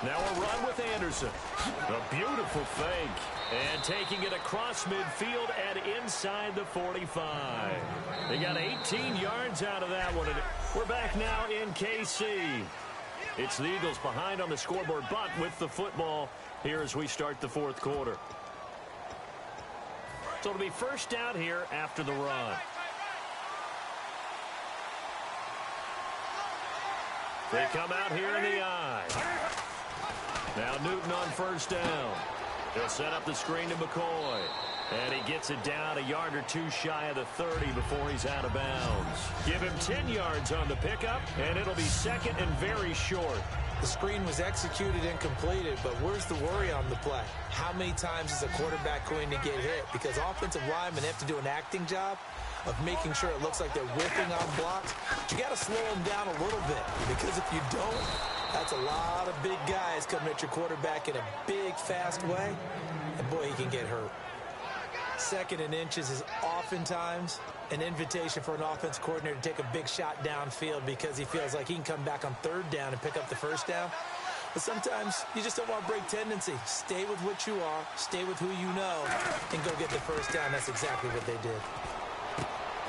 Now a run with Anderson. A beautiful fake. And taking it across midfield and inside the 45. They got 18 yards out of that one. And we're back now in KC. It's the Eagles behind on the scoreboard, but with the football here as we start the fourth quarter. So it'll be first down here after the run. They come out here in the eye. Now Newton on first down. He'll set up the screen to McCoy. And he gets it down a yard or two shy of the 30 before he's out of bounds. Give him 10 yards on the pickup, and it'll be second and very short. The screen was executed and completed, but where's the worry on the play? How many times is a quarterback going to get hit? Because offensive linemen have to do an acting job of making sure it looks like they're whipping on blocks. You got to slow them down a little bit, because if you don't, that's a lot of big guys coming at your quarterback in a big, fast way, and boy, he can get hurt. Second and inches is oftentimes an invitation for an offense coordinator to take a big shot downfield because he feels like he can come back on third down and pick up the first down. But sometimes you just don't want to break tendency. Stay with what you are, stay with who you know, and go get the first down. That's exactly what they did.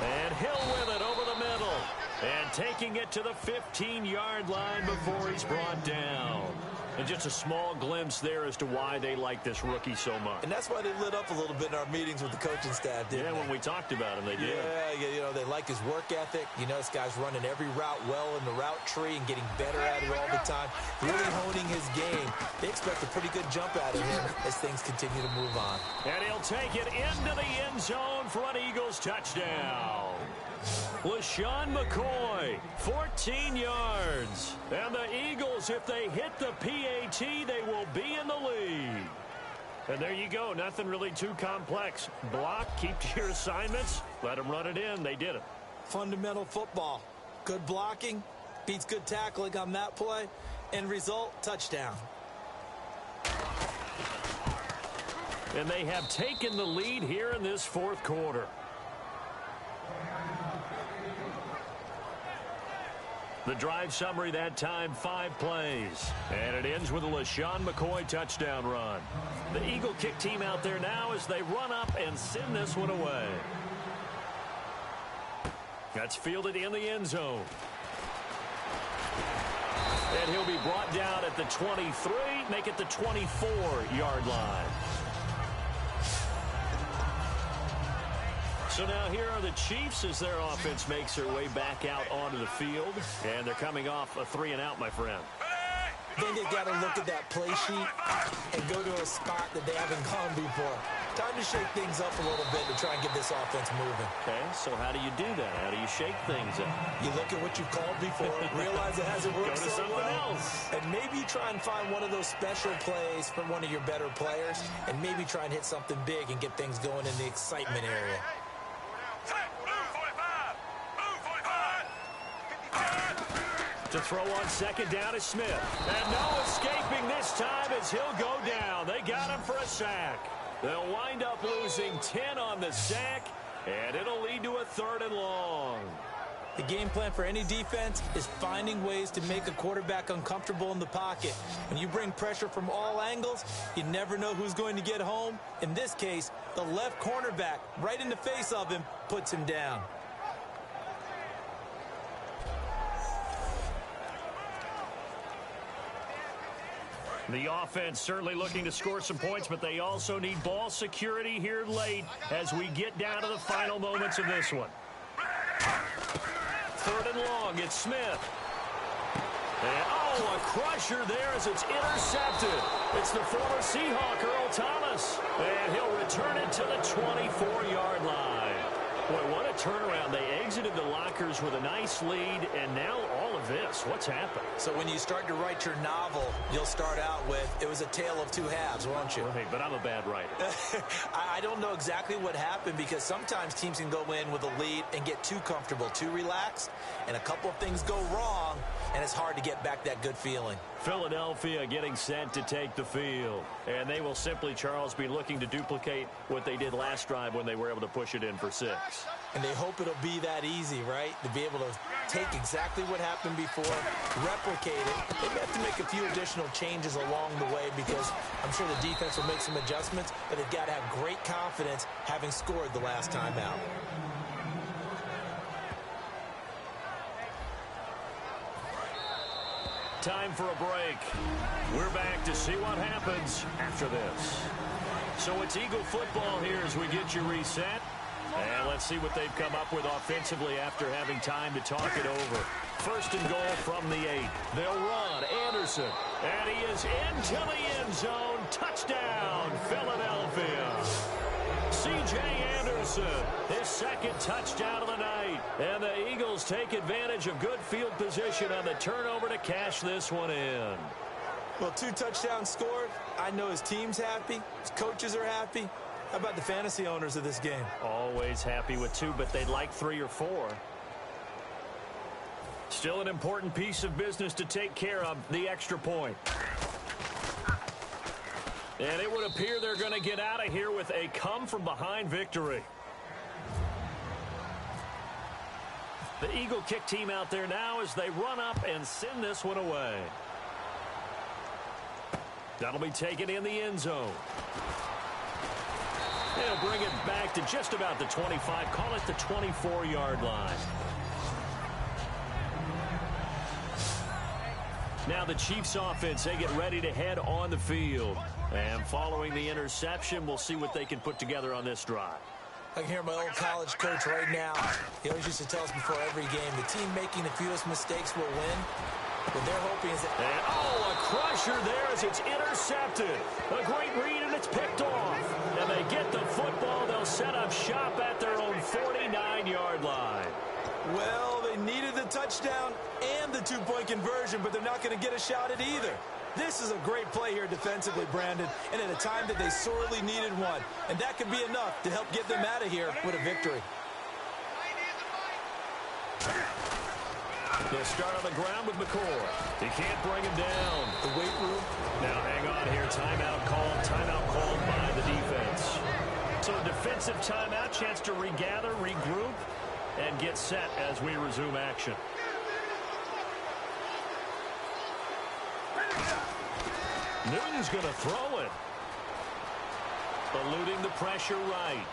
And Hill with it over the middle. And taking it to the 15-yard line before he's brought down. And just a small glimpse there as to why they like this rookie so much. And that's why they lit up a little bit in our meetings with the coaching staff, didn't they? Yeah, when we talked about him, they did. Yeah, you know, they like his work ethic. You know, this guy's running every route well in the route tree and getting better at it all the time. Really honing his game. They expect a pretty good jump out of him as things continue to move on. And he'll take it into the end zone for an Eagles touchdown. LaShawn McCoy, 14 yards. And the Eagles, if they hit the PAT, they will be in the lead. And there you go. Nothing really too complex. Block, keep to your assignments, let them run it in. They did it. Fundamental football. Good blocking, beats good tackling on that play. End result, touchdown. And they have taken the lead here in this fourth quarter. The drive summary that time, 5 plays. And it ends with a LaShawn McCoy touchdown run. The Eagle kick team out there now as they run up and send this one away. That's fielded in the end zone. And he'll be brought down at the 23, make it the 24-yard line. So now here are the Chiefs as their offense makes their way back out onto the field. And they're coming off a 3-and-out, my friend. Then they got to look at that play sheet and go to a spot that they haven't gone before. Time to shake things up a little bit to try and get this offense moving. Okay, so how do you do that? How do you shake things up? You look at what you've called before, realize it hasn't worked Go to so something well, else. and maybe try and find one of those special plays for one of your better players, and maybe try and hit something big and get things going in the excitement area. To throw on second down is Smith. And no escaping this time as he'll go down. They got him for a sack. They'll wind up losing 10 on the sack, and it'll lead to a 3rd and long. The game plan for any defense is finding ways to make a quarterback uncomfortable in the pocket. When you bring pressure from all angles, you never know who's going to get home. In this case, the left cornerback, right in the face of him, puts him down. The offense certainly looking to score some points, but they also need ball security here late as we get down to the final moments of this one. 3rd and long, it's Smith. And, a crusher there as it's intercepted. It's the former Seahawk, Earl Thomas. And he'll return it to the 24-yard line. Boy, what a turnaround. They exited the lockers with a nice lead, and now all of this. What's happened? So when you start to write your novel, you'll start out with, it was a tale of 2 halves, won't you? Right, but I'm a bad writer. I don't know exactly what happened because sometimes teams can go in with a lead and get too comfortable, too relaxed, and a couple of things go wrong, and it's hard to get back that good feeling. Philadelphia getting set to take the field. And they will simply, Charles, be looking to duplicate what they did last drive when they were able to push it in for 6. And they hope it'll be that easy, right? To be able to take exactly what happened before, replicate it. They may have to make a few additional changes along the way because I'm sure the defense will make some adjustments, but they've got to have great confidence having scored the last time out. Time for a break. We're back to see what happens after this. So it's Eagle football here as we get you reset. And let's Let's see what they've come up with offensively after having time to talk it over. First and goal from the 8. They'll run. Anderson. And he is into the end zone. Touchdown, Philadelphia. C.J. Anderson, his second touchdown of the night. And the Eagles take advantage of good field position on the turnover to cash this one in. Well, 2 touchdowns scored. I know his team's happy. His coaches are happy. How about the fantasy owners of this game? Always happy with 2, but they'd like 3 or 4. Still an important piece of business to take care of, the extra point. And it would appear they're going to get out of here with a come-from-behind victory. The Eagle kick team out there now as they run up and send this one away. That'll be taken in the end zone. They'll bring it back to just about the 25, call it the 24-yard line. Now the Chiefs offense, they get ready to head on the field. And following the interception, we'll see what they can put together on this drive. I can hear my old college coach right now. He always used to tell us before every game, the team making the fewest mistakes will win. What they're hoping is that... And, oh, a crusher there as it's intercepted. A great read, and it's picked off. And they get the football. They'll set up shop at their own 49-yard line. Well, they needed the touchdown and the 2-point conversion, but they're not going to get a shot at either. This is a great play here defensively, Brandon, and at a time that they sorely needed one. And that could be enough to help get them out of here with a victory. They'll start on the ground with McCoy. He can't bring him down. The weight room. Now hang on here. Timeout called by the defense. So a defensive timeout, chance to regather, regroup, and get set as we resume action. Newton's going to throw it. Eluding the pressure right.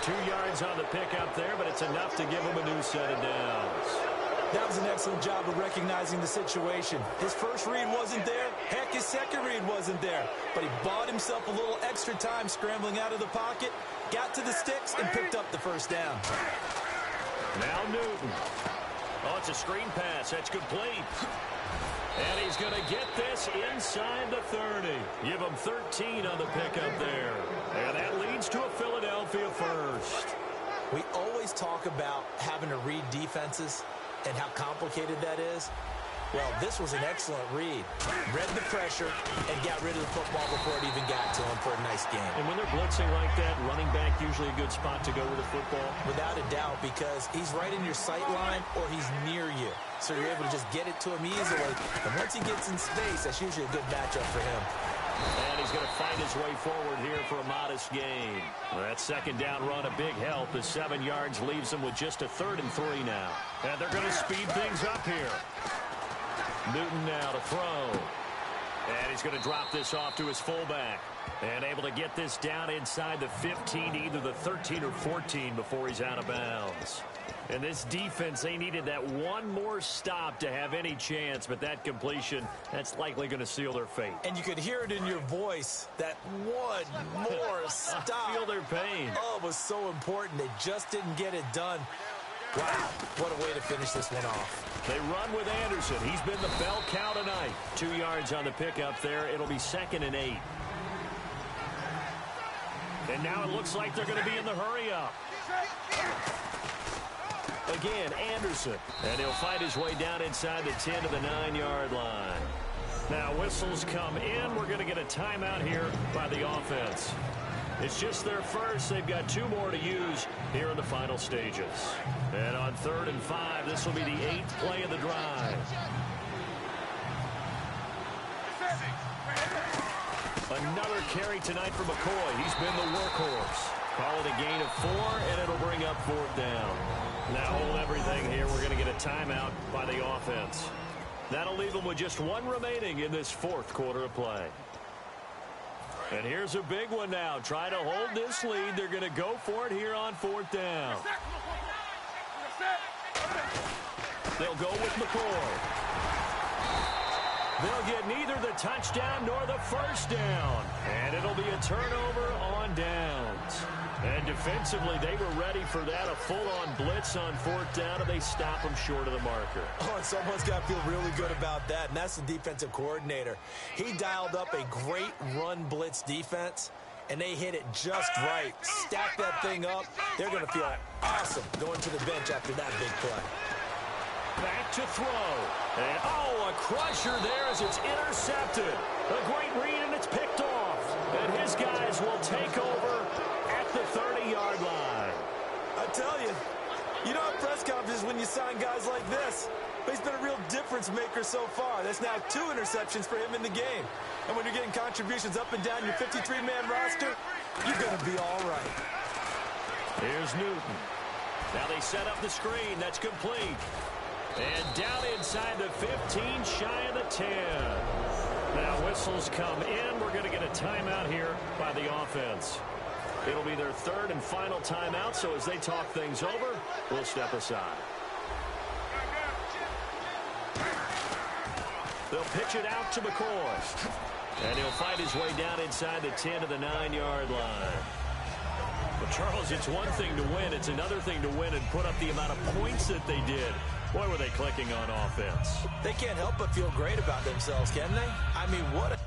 2 yards on the pickup there, but it's enough to give him a new set of downs. That was an excellent job of recognizing the situation. His first read wasn't there. Heck, his second read wasn't there. But he bought himself a little extra time scrambling out of the pocket, got to the sticks, and picked up the first down. Now Newton. Oh, it's a screen pass. That's complete. And he's going to get this inside the 30. Give him 13 on the pickup there. And that leads to a Philadelphia first. We always talk about having to read defenses and how complicated that is. Well, this was an excellent read. Read the pressure and got rid of the football before it even got to him for a nice game. And when they're blitzing like that, running back usually a good spot to go with the football? Without a doubt, because he's right in your sight line or he's near you. So you're able to just get it to him easily. And once he gets in space, that's usually a good matchup for him. And he's going to find his way forward here for a modest gain. That second down run, a big help. The 7 yards leaves him with just a 3rd and 3 now. And they're going to speed things up here. Newton now to throw. And he's going to drop this off to his fullback. And able to get this down inside the 15, either the 13 or 14 before he's out of bounds. And this defense, they needed that one more stop to have any chance, but that completion, that's likely going to seal their fate. And you could hear it in your voice, that one more stop. I feel their pain. Oh, it was so important. They just didn't get it done. Wow, what a way to finish this one off. They run with Anderson. He's been the bell cow tonight. 2 yards on the pickup there. It'll be 2nd and 8. And now it looks like they're going to be in the hurry-up. Again, Anderson. And he'll find his way down inside the 10 to the 9-yard line. Now, whistles come in. We're going to get a timeout here by the offense. It's just their first. They've got 2 more to use here in the final stages. And on 3rd and 5, this will be the 8th play of the drive. Another carry tonight for McCoy. He's been the workhorse. Call it a gain of 4, and it'll bring up 4th down. Now hold everything here. We're going to get a timeout by the offense. That'll leave them with just 1 remaining in this 4th quarter of play. And here's a big one now. Try to hold this lead. They're going to go for it here on 4th down. They'll go with McCoy. They'll get neither the touchdown nor the first down. And it'll be a turnover on downs. And defensively, they were ready for that, a full-on blitz on fourth down, and they stop them short of the marker. Oh, and someone's got to feel really good about that, and that's the defensive coordinator. He dialed up a great run blitz defense, and they hit it just right. Stack that thing up. They're going to feel awesome going to the bench after that big play. Back to throw. And, a crusher there as it's intercepted. A great read, and it's picked off. And his guys will take over at the 30-yard line. I tell you, you don't have press conferences when you sign guys like this. But he's been a real difference maker so far. That's now 2 interceptions for him in the game. And when you're getting contributions up and down your 53-man roster, you're going to be all right. Here's Newton. Now they set up the screen. That's complete. And down inside the 15, shy of the 10. Now whistles come in. We're going to get a timeout here by the offense. It'll be their third and final timeout, so as they talk things over, we'll step aside. They'll pitch it out to McCoy. And he'll fight his way down inside the 10 to the 9-yard line. But, Charles, it's one thing to win. It's another thing to win and put up the amount of points that they did. Boy, were they clicking on offense. They can't help but feel great about themselves, can they? I mean, what a...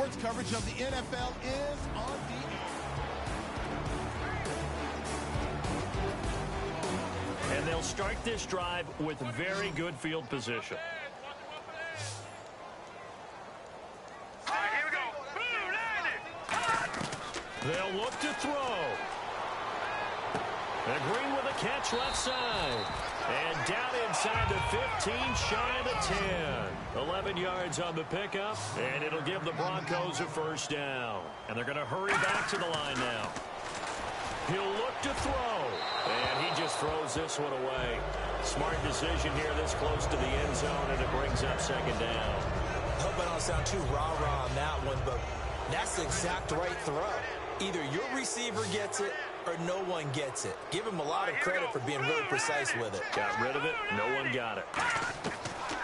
sports coverage of the NFL is on the air. And they'll start this drive with very good field position. They'll look to throw. And Green with a catch left side. And down inside the 15, shy of the 10. 11 yards on the pickup, and it'll give the Broncos a first down. And they're going to hurry back to the line now. He'll look to throw. And he just throws this one away. Smart decision here this close to the end zone, and it brings up second down. I hope I don't sound too rah-rah on that one, but that's the exact right throw. Either your receiver gets it or no one gets it. Give him a lot of credit for being really precise with it. Got rid of it. No one got it.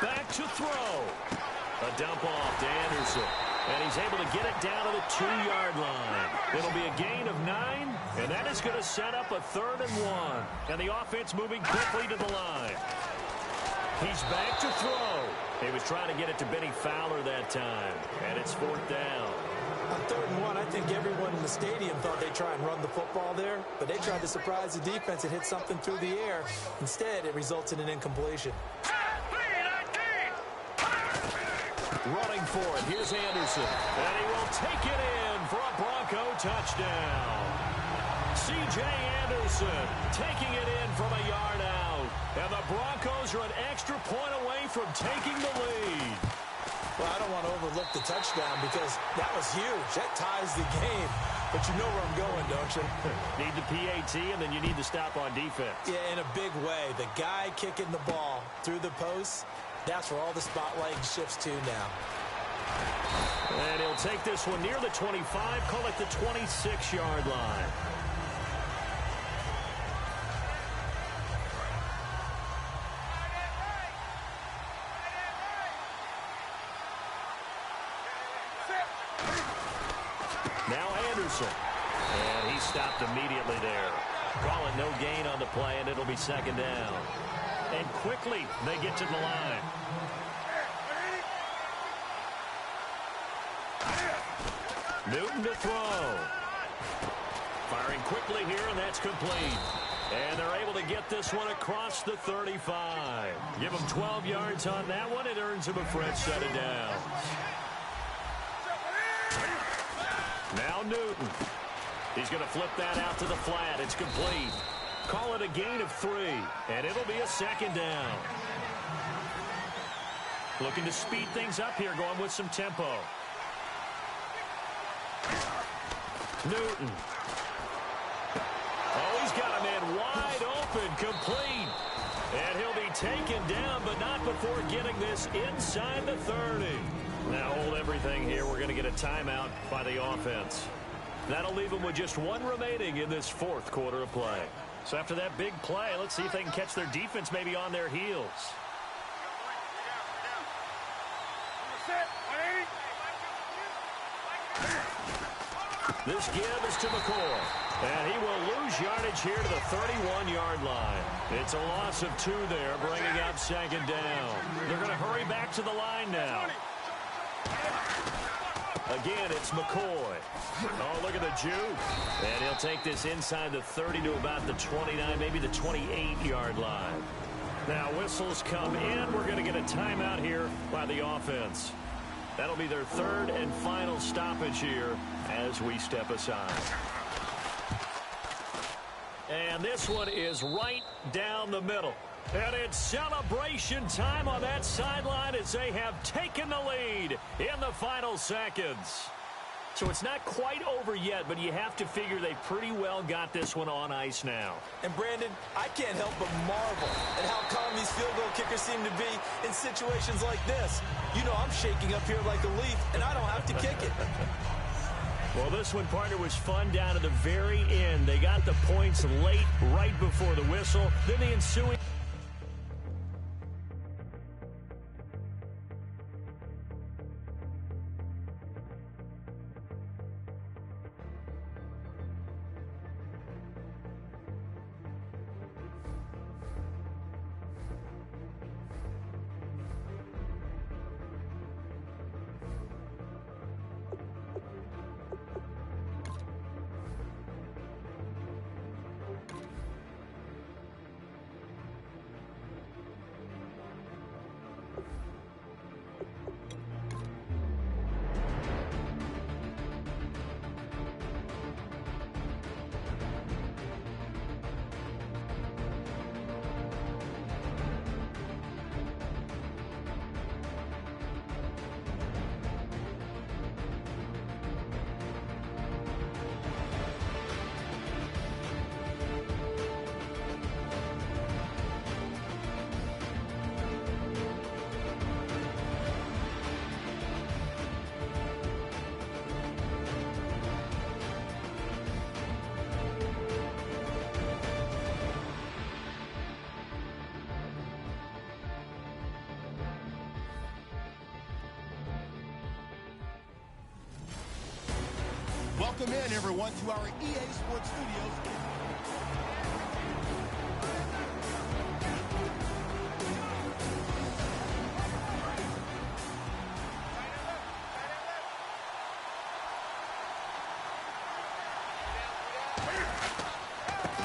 Back to throw. A dump off to Anderson. And he's able to get it down to the 2-yard line. It'll be a gain of 9, and that is going to set up a 3rd and 1. And the offense moving quickly to the line. He's back to throw. He was trying to get it to Benny Fowler that time. And it's 4th down. On 3rd and 1, I think everyone in the stadium thought they'd try and run the football there, but they tried to surprise the defense and hit something through the air. Instead, it resulted in incompletion. Running for it. Here's Anderson. And he will take it in for a Bronco touchdown. C.J. Anderson taking it in from a yard out. And the Broncos are an extra point away from taking the lead. Well, I don't want to overlook the touchdown because that was huge. That ties the game. But you know where I'm going, don't you? Need the PAT, and then you need to stop on defense. Yeah, in a big way. The guy kicking the ball through the post, that's where all the spotlight shifts to now. And he'll take this one near the 25, call it the 26-yard line. Now Anderson. And he stopped immediately there. Call it no gain on the play, and it'll be 2nd down. And quickly, they get to the line. Newton to throw. Firing quickly here, and that's complete. And they're able to get this one across the 35. Give him 12 yards on that one. It earns him a fresh set of downs. Now Newton. He's going to flip that out to the flat. It's complete. Call it a gain of 3, and it'll be a 2nd down. Looking to speed things up here, going with some tempo. Newton. Oh, he's got a man wide open, complete. And he'll be taken down, but not before getting this inside the 30. Now hold everything here. We're going to get a timeout by the offense. That'll leave them with just 1 remaining in this 4th quarter of play. So after that big play, let's see if they can catch their defense maybe on their heels. This give is to McCoy. And he will lose yardage here to the 31-yard line. It's a loss of 2 there, bringing up 2nd down. They're going to hurry back to the line now. Again, it's McCoy. Oh, look at the juke. And he'll take this inside the 30 to about the 29, maybe the 28-yard line. Now, whistles come in. We're going to get a timeout here by the offense. That'll be their 3rd and final stoppage here as we step aside. And this one is right down the middle. And it's celebration time on that sideline as they have taken the lead in the final seconds. So it's not quite over yet, but you have to figure they pretty well got this one on ice now. And, Brandon, I can't help but marvel at how calm these field goal kickers seem to be in situations like this. You know I'm shaking up here like a leaf, and I don't have to kick it. Well, this one, partner, was fun down to the very end. They got the points late, right before the whistle. Then the ensuing... Welcome in, everyone, to our EA Sports Studios.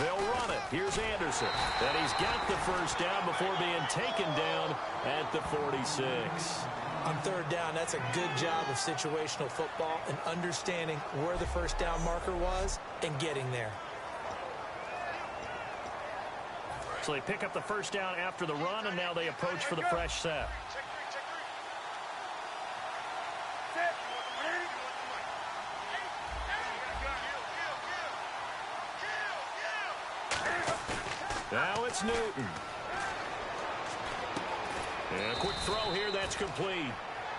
They'll run it. Here's Anderson. And he's got the first down before being taken down at the 46. On third down, that's a good job of situational football and understanding where the first down marker was and getting there. So they pick up the first down after the run, and now they approach for the fresh set. Now it's Newton. And a quick throw here, that's complete.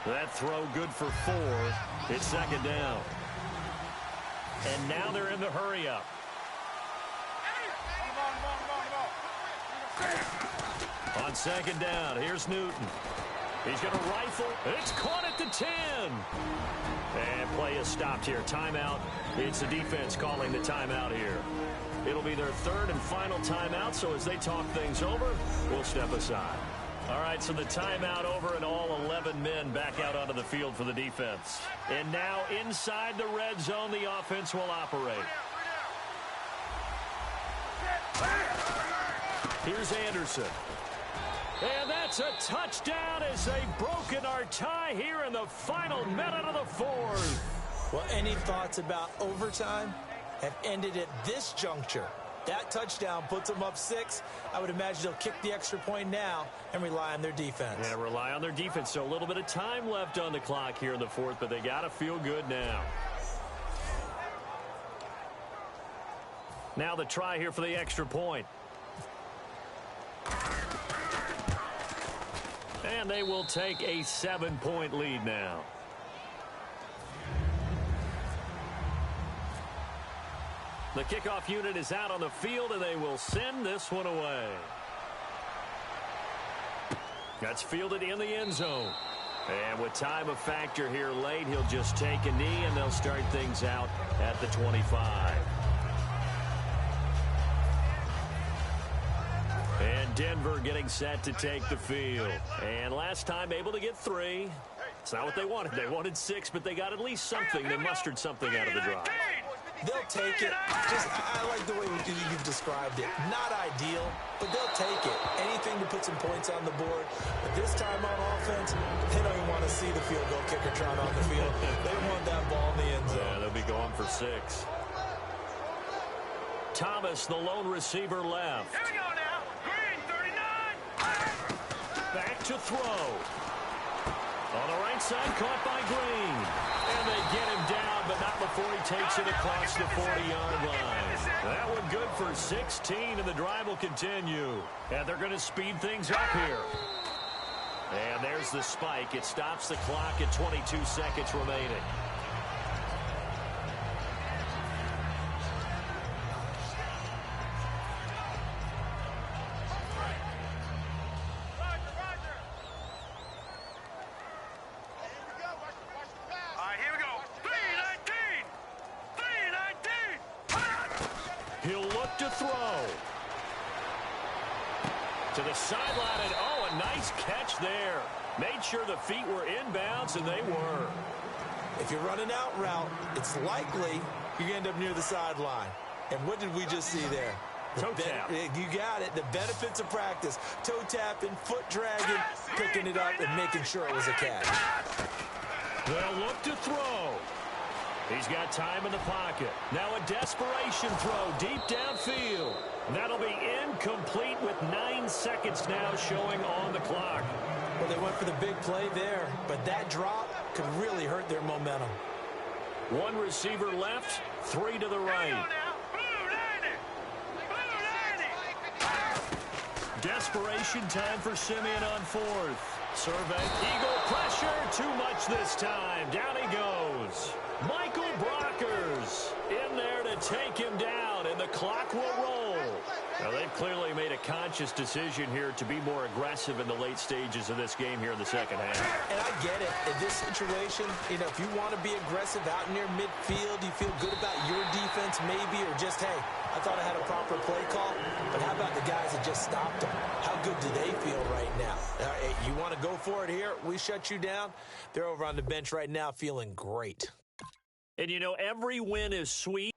That throw good for 4. It's second down. And now they're in the hurry-up. On second down, here's Newton. He's going to rifle. It's caught at the 10. And play is stopped here. Timeout. It's the defense calling the timeout here. It'll be their third and final timeout, so as they talk things over, we'll step aside. All right, so the timeout over and all 11 men back out onto the field for the defense. And now inside the red zone, the offense will operate. Here's Anderson. And that's a touchdown as they've broken our tie here in the final minute of the fourth. Well, any thoughts about overtime have ended at this juncture. That touchdown puts them up 6. I would imagine they'll kick the extra point now and rely on their defense. Yeah, rely on their defense. So a little bit of time left on the clock here in the fourth, but they got to feel good now. Now the try here for the extra point. And they will take a 7-point lead now. The kickoff unit is out on the field, and they will send this one away. That's fielded in the end zone. And with time a factor here late, he'll just take a knee, and they'll start things out at the 25. And Denver getting set to take the field. And last time able to get 3. It's not what they wanted. They wanted 6, but they got at least something. They mustered something out of the drive. They'll take it. I like the way you've described it. Not ideal, but they'll take it. Anything to put some points on the board. But this time on offense, they don't even want to see the field goal kicker trot on the field. They want that ball in the end zone. Yeah, they'll be going for 6. Thomas, the lone receiver, left. Here we go now. Green, 39. Back to throw. On the right side, caught by Green. And they get him down, but not before he takes it across the 40-yard line. That one good for 16, and the drive will continue. And they're going to speed things up here. And there's the spike. It stops the clock at 22 seconds remaining. He'll look to throw. To the sideline, and oh, a nice catch there. Made sure the feet were inbounds, and they were. If you're running out route, it's likely you're going to end up near the sideline. And what did we just see there? Toe tap. You got it. The benefits of practice. Toe tapping, foot dragging, picking it up, and making sure it was a catch. They'll look to throw. He's got time in the pocket. Now a desperation throw deep downfield. That'll be incomplete with 9 seconds now showing on the clock. Well, they went for the big play there, but that drop could really hurt their momentum. 1 receiver left, 3 to the right. Desperation time for Simeon on 4th. Survey. Eagle pressure. Too much this time. Down he goes. Michael Brockers in there to take him down, and the clock will roll. Now, they've clearly made a conscious decision here to be more aggressive in the late stages of this game here in the second half. And I get it. In this situation, you know, if you want to be aggressive out near midfield, you feel good about your defense maybe, or just, hey, I thought I had a proper play call. But how about the guys that just stopped them? How good do they feel right now? You want to go for it here? We shut you down. They're over on the bench right now feeling great. And, you know, every win is sweet.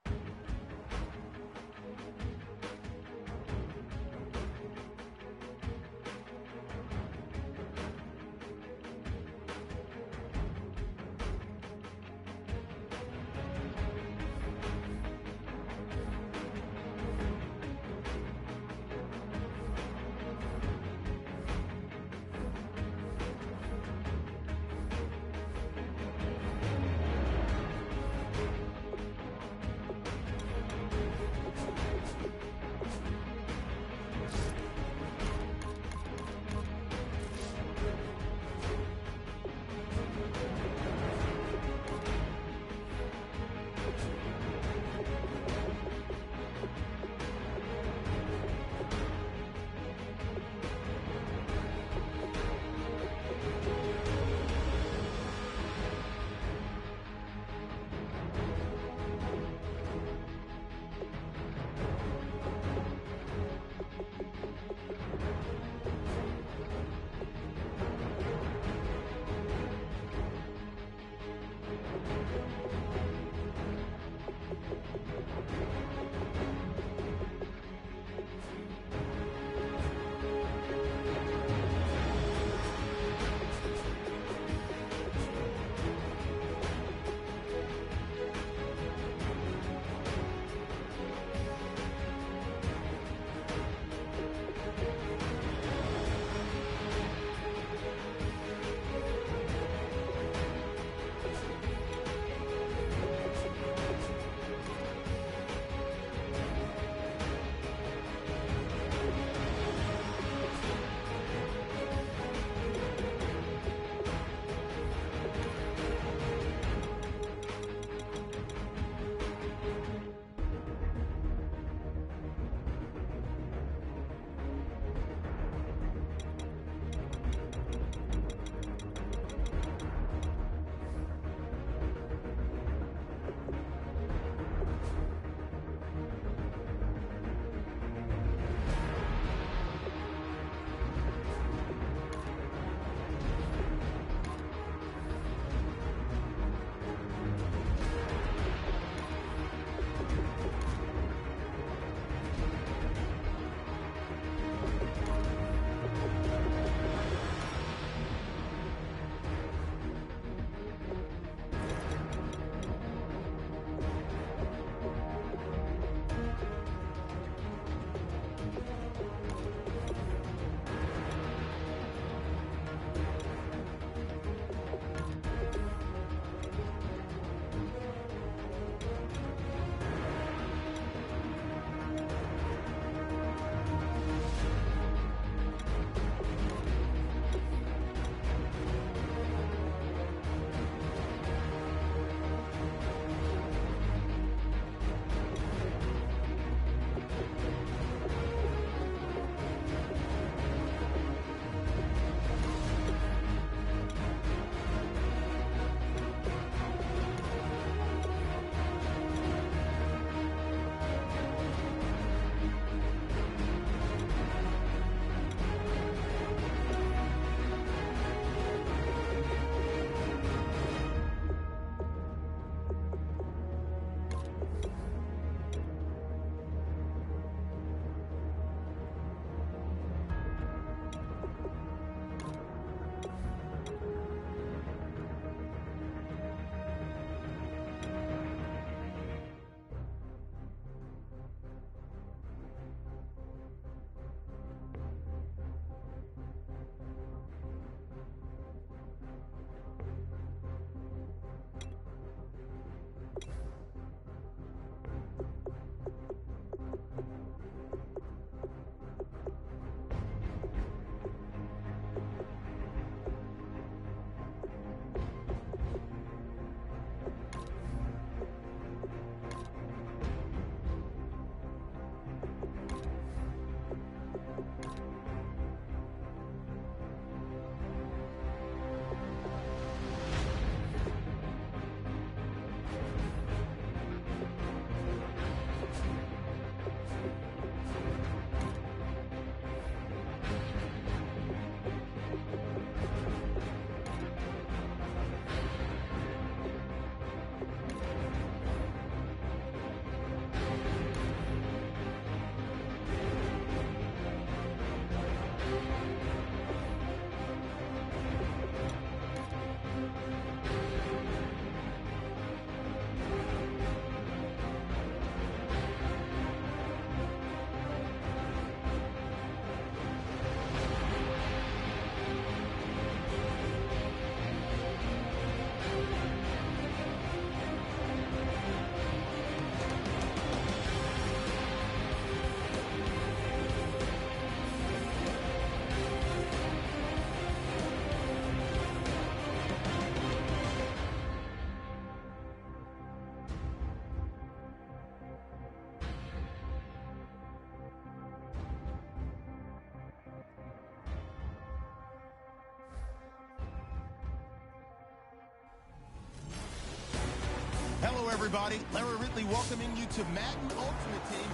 everybody. Larry Ridley welcoming you to Madden Ultimate Team.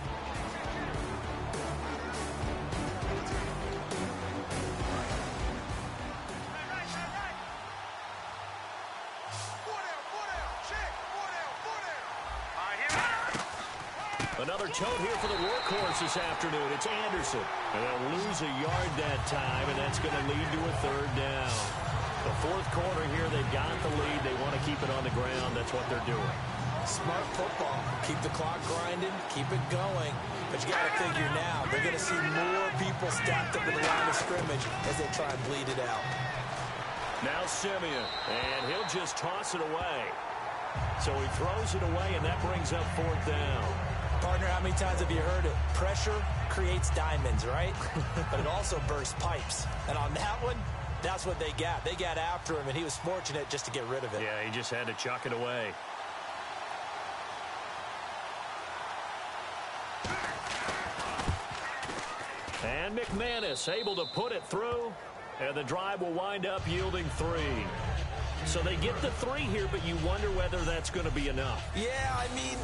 Another tote here for the workhorse this afternoon. It's Anderson. And they'll lose a yard that time, and that's going to lead to a third down. The fourth quarter here, they've got the lead. They want to keep it on the ground. That's what they're doing. Smart football. Keep the clock grinding. Keep it going. But you got to figure now, they're going to see more people stacked up in the line of scrimmage as they try and bleed it out. Now Simeon, and he'll just toss it away. So he throws it away, and that brings up fourth down. Partner, how many times have you heard it? Pressure creates diamonds, right? But it also bursts pipes. And on that one, that's what they got. They got after him, and he was fortunate just to get rid of it. Yeah, he just had to chuck it away. And McManus able to put it through, and the drive will wind up yielding 3. So they get the 3 here, but you wonder whether that's going to be enough. Yeah, I mean,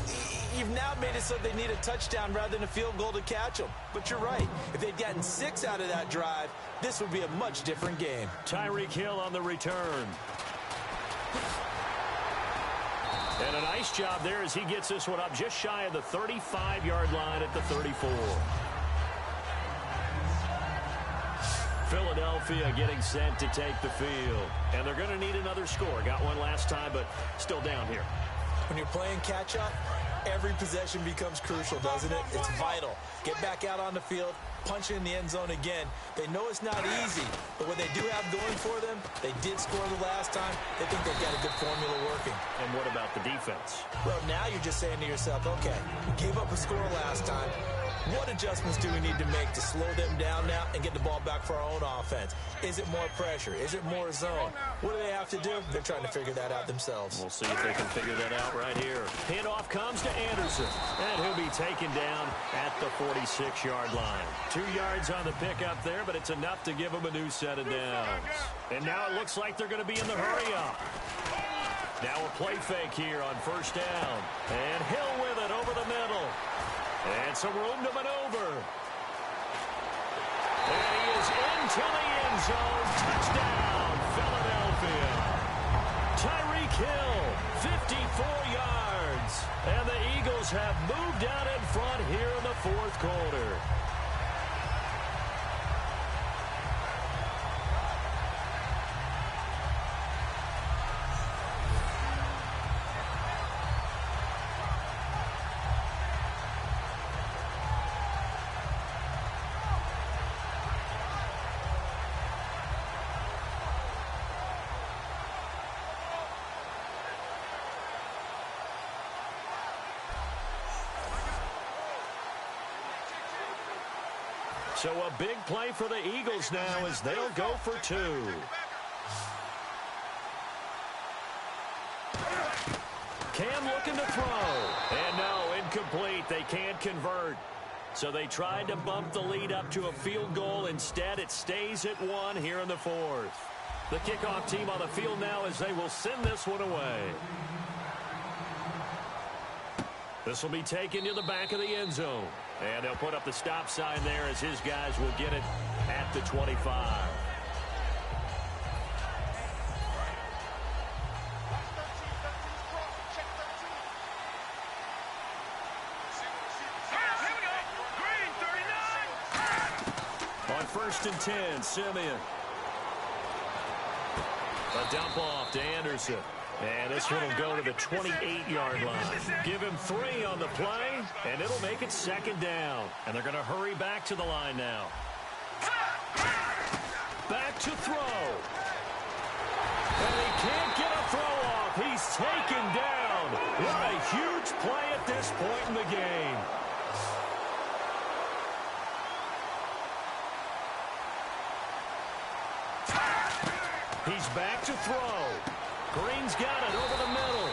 you've now made it so they need a touchdown rather than a field goal to catch them. But you're right. If they'd gotten 6 out of that drive, this would be a much different game. Tyreek Hill on the return. And a nice job there as he gets this one up just shy of the 35-yard line at the 34. Philadelphia getting sent to take the field. And they're going to need another score. Got one last time, but still down here. When you're playing catch-up, every possession becomes crucial, doesn't it? It's vital. Get back out on the field, punch in the end zone again. They know it's not easy, but what they do have going for them, they did score the last time. They think they've got a good formula working. And what about the defense? Well, now you're just saying to yourself, okay, we gave up a score last time. What adjustments do we need to make to slow them down now and get the ball back for our own offense? Is it more pressure? Is it more zone? What do they have to do? They're trying to figure that out themselves. We'll see if they can figure that out right here. Handoff comes to Anderson, and he'll be taken down at the 46-yard line. 2 yards on the pickup there, but it's enough to give them a new set of downs. And now it looks like they're going to be in the hurry-up. Now a play fake here on first down. And Hill with it over the middle. And some room to maneuver. And he is into the end zone. Touchdown, Philadelphia. Tyreek Hill, 54 yards. And the Eagles have moved out in front here in the fourth quarter. So a big play for the Eagles now as they'll go for 2. Cam looking to throw. And no, incomplete. They can't convert. So they tried to bump the lead up to a field goal. Instead, it stays at 1 here in the fourth. The kickoff team on the field now as they will send this one away. This will be taken to the back of the end zone. And they'll put up the stop sign there as his guys will get it at the 25. On 1st and 10, Simeon. A dump off to Anderson. And this one will go to the 28-yard line. Give him 3 on the play, and it'll make it 2nd down. And they're going to hurry back to the line now. Back to throw. And he can't get a throw off. He's taken down. What a huge play at this point in the game. He's back to throw. Green's got it over the middle.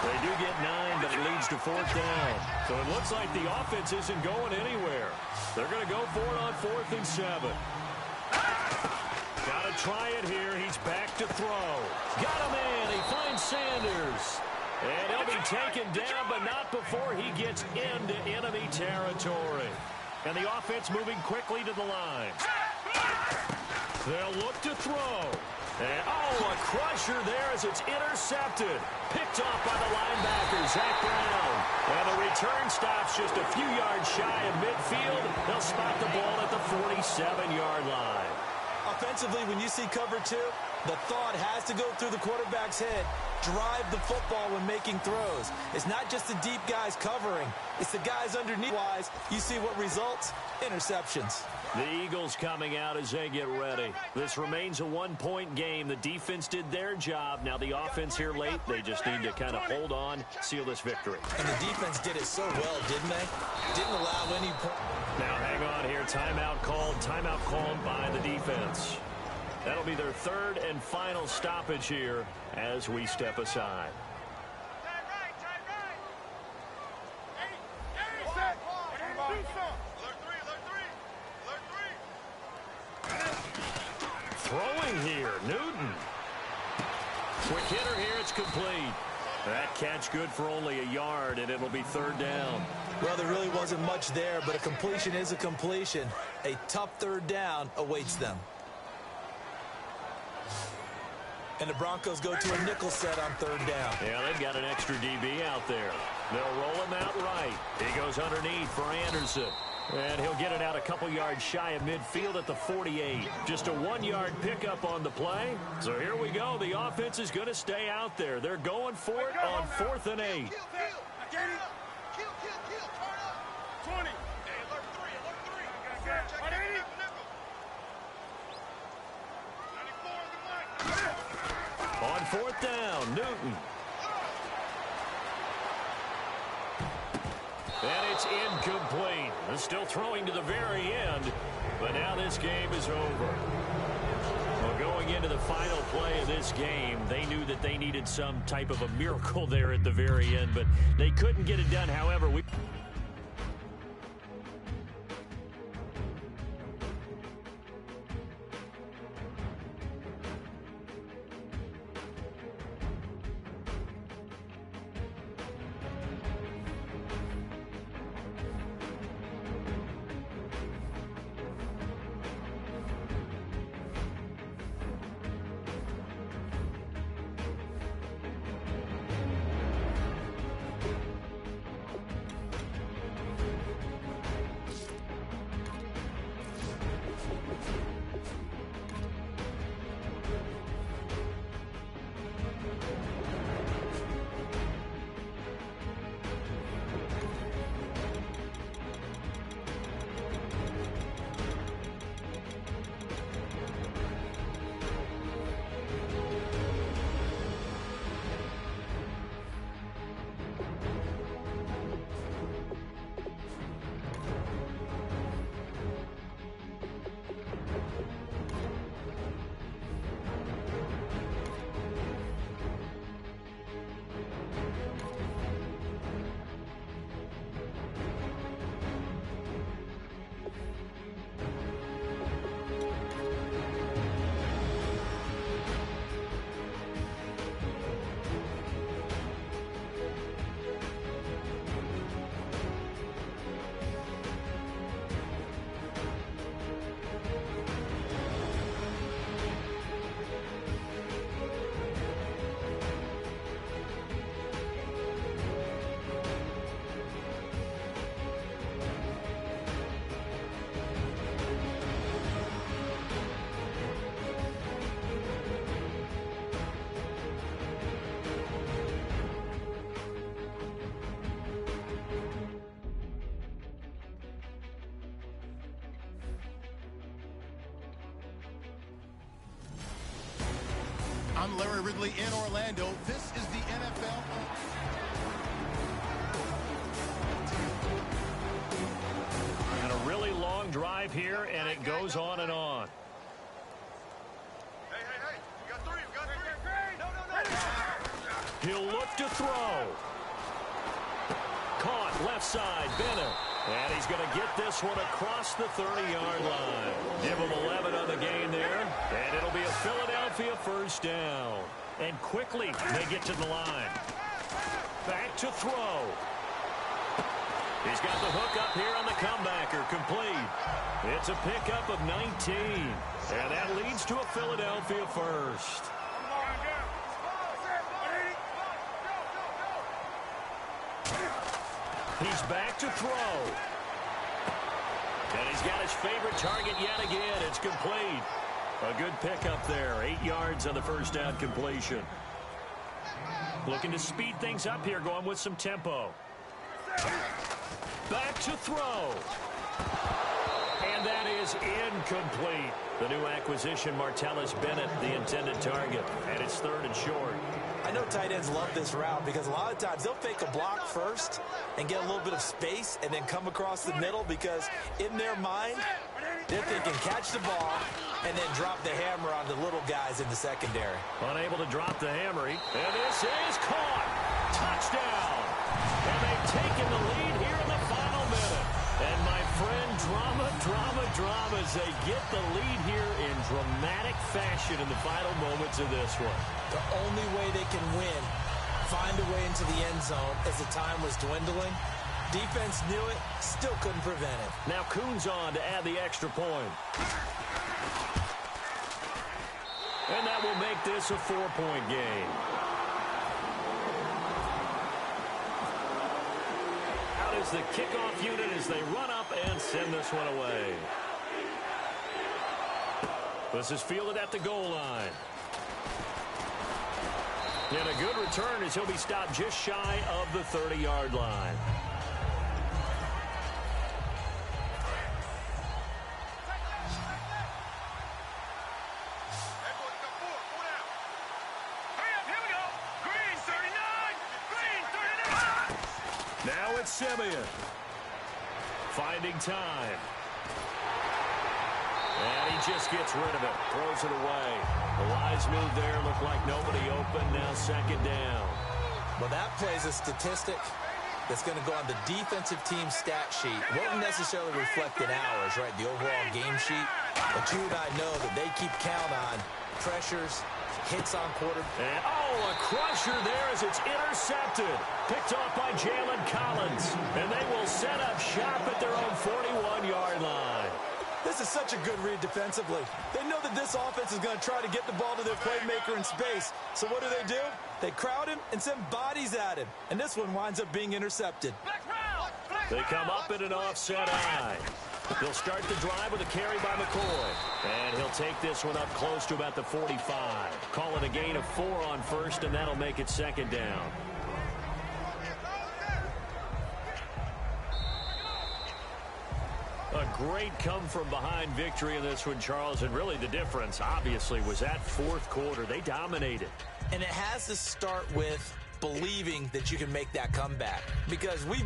They do get 9, but it leads to 4th down. So it looks like the offense isn't going anywhere. They're going to go for it on 4th and 7. Got to try it here. He's back to throw. Got a man. He finds Sanders. And he'll be taken down, but not before he gets into enemy territory. And the offense moving quickly to the line. They'll look to throw. And, a crusher there as it's intercepted. Picked off by the linebacker, Zach Brown. And the return stops just a few yards shy of midfield. They'll spot the ball at the 47-yard line. Offensively, when you see cover two, the thought has to go through the quarterback's head. Drive the football when making throws. It's not just the deep guys covering. It's the guys underneath. You see what results? Interceptions. The Eagles coming out as they get ready. This remains a one-point game. The defense did their job. Now the offense here late, they just need to kind of hold on, seal this victory. And the defense did it so well, didn't they? Didn't allow any... Now hang on here. Timeout called by the defense. That'll be their third and final stoppage here as we step aside. Throwing here, Newton. Quick hitter here, it's complete. That catch good for only a yard, and it'll be third down. Well, there really wasn't much there, but a completion is a completion. A tough third down awaits them. And the Broncos go to a nickel set on third down. Yeah, they've got an extra DB out there. They'll roll him out right. He goes underneath for Anderson. And he'll get it out a couple yards shy of midfield at the 48. Just a 1-yard pickup on the play. So here we go. The offense is going to stay out there. They're going for it on 4th and 8. 20. Alert 3. On 4th down, Newton. And it's incomplete. They're still throwing to the very end, but now this game is over. Well, going into the final play of this game, they knew that they needed some type of a miracle there at the very end, but they couldn't get it done. However, I'm Larry Ridley in Orlando. This is the NFL. And a really long drive here, and it goes on and on. Hey. You got three. No. He'll look to throw. Caught left side, Bennett. And he's going to get this one across the 30-yard line. Give him 11 on the gain there. And it'll be a Philadelphia first down. And quickly, they get to the line. back to throw. He's got the hook up here on the comebacker, complete. It's a pickup of 19, and that leads to a Philadelphia first. He's back to throw. And he's got his favorite target yet again. It's complete. A good pickup there. 8 yards on the first down completion. Looking to speed things up here, going with some tempo. Back to throw. And that is incomplete. The new acquisition, Martellus Bennett, the intended target. And it's 3rd and short. I know tight ends love this route because a lot of times they'll fake a block first and get a little bit of space and then come across the middle because in their mind, they're thinking catch the ball and then drop the hammer on the little guys in the secondary. Unable to drop the hammer. And this is caught. Touchdown. And they've taken the lead here in the final minute. And my friend, drama as they get the lead here in dramatic fashion in the final moments of this one. The only way they can win, find a way into the end zone as the time was dwindling. Defense knew it, still couldn't prevent it. Now Kuhn's on to add the extra point. And that will make this a 4-point game. Out is the kickoff unit as they run up and send this one away. This is fielded at the goal line. And a good return as he'll be stopped just shy of the 30-yard line. Now it's Simeon. Finding time. And he just gets rid of it. Throws it away. The wise move there. Looked like nobody open. Now 2nd down. Well, that plays a statistic that's going to go on the defensive team stat sheet. Won't necessarily reflect in ours, right, the overall game sheet. But you and I know that they keep count on pressures, hits on quarter. And, a crusher there as it's intercepted. Picked off by Jalen Collins. And they will set up shop at their own 41-yard line. This is such a good read defensively. They know that this offense is going to try to get the ball to their playmaker in space. So what do? They crowd him and send bodies at him. And this one winds up being intercepted. They come up in an offset eye. They'll start the drive with a carry by McCoy. And he'll take this one up close to about the 45. Call it a gain of 4 on first, and that'll make it 2nd down. A great come-from-behind victory in this one, Charles. And really the difference, obviously, was that 4th quarter. They dominated. And it has to start with believing that you can make that comeback. Because we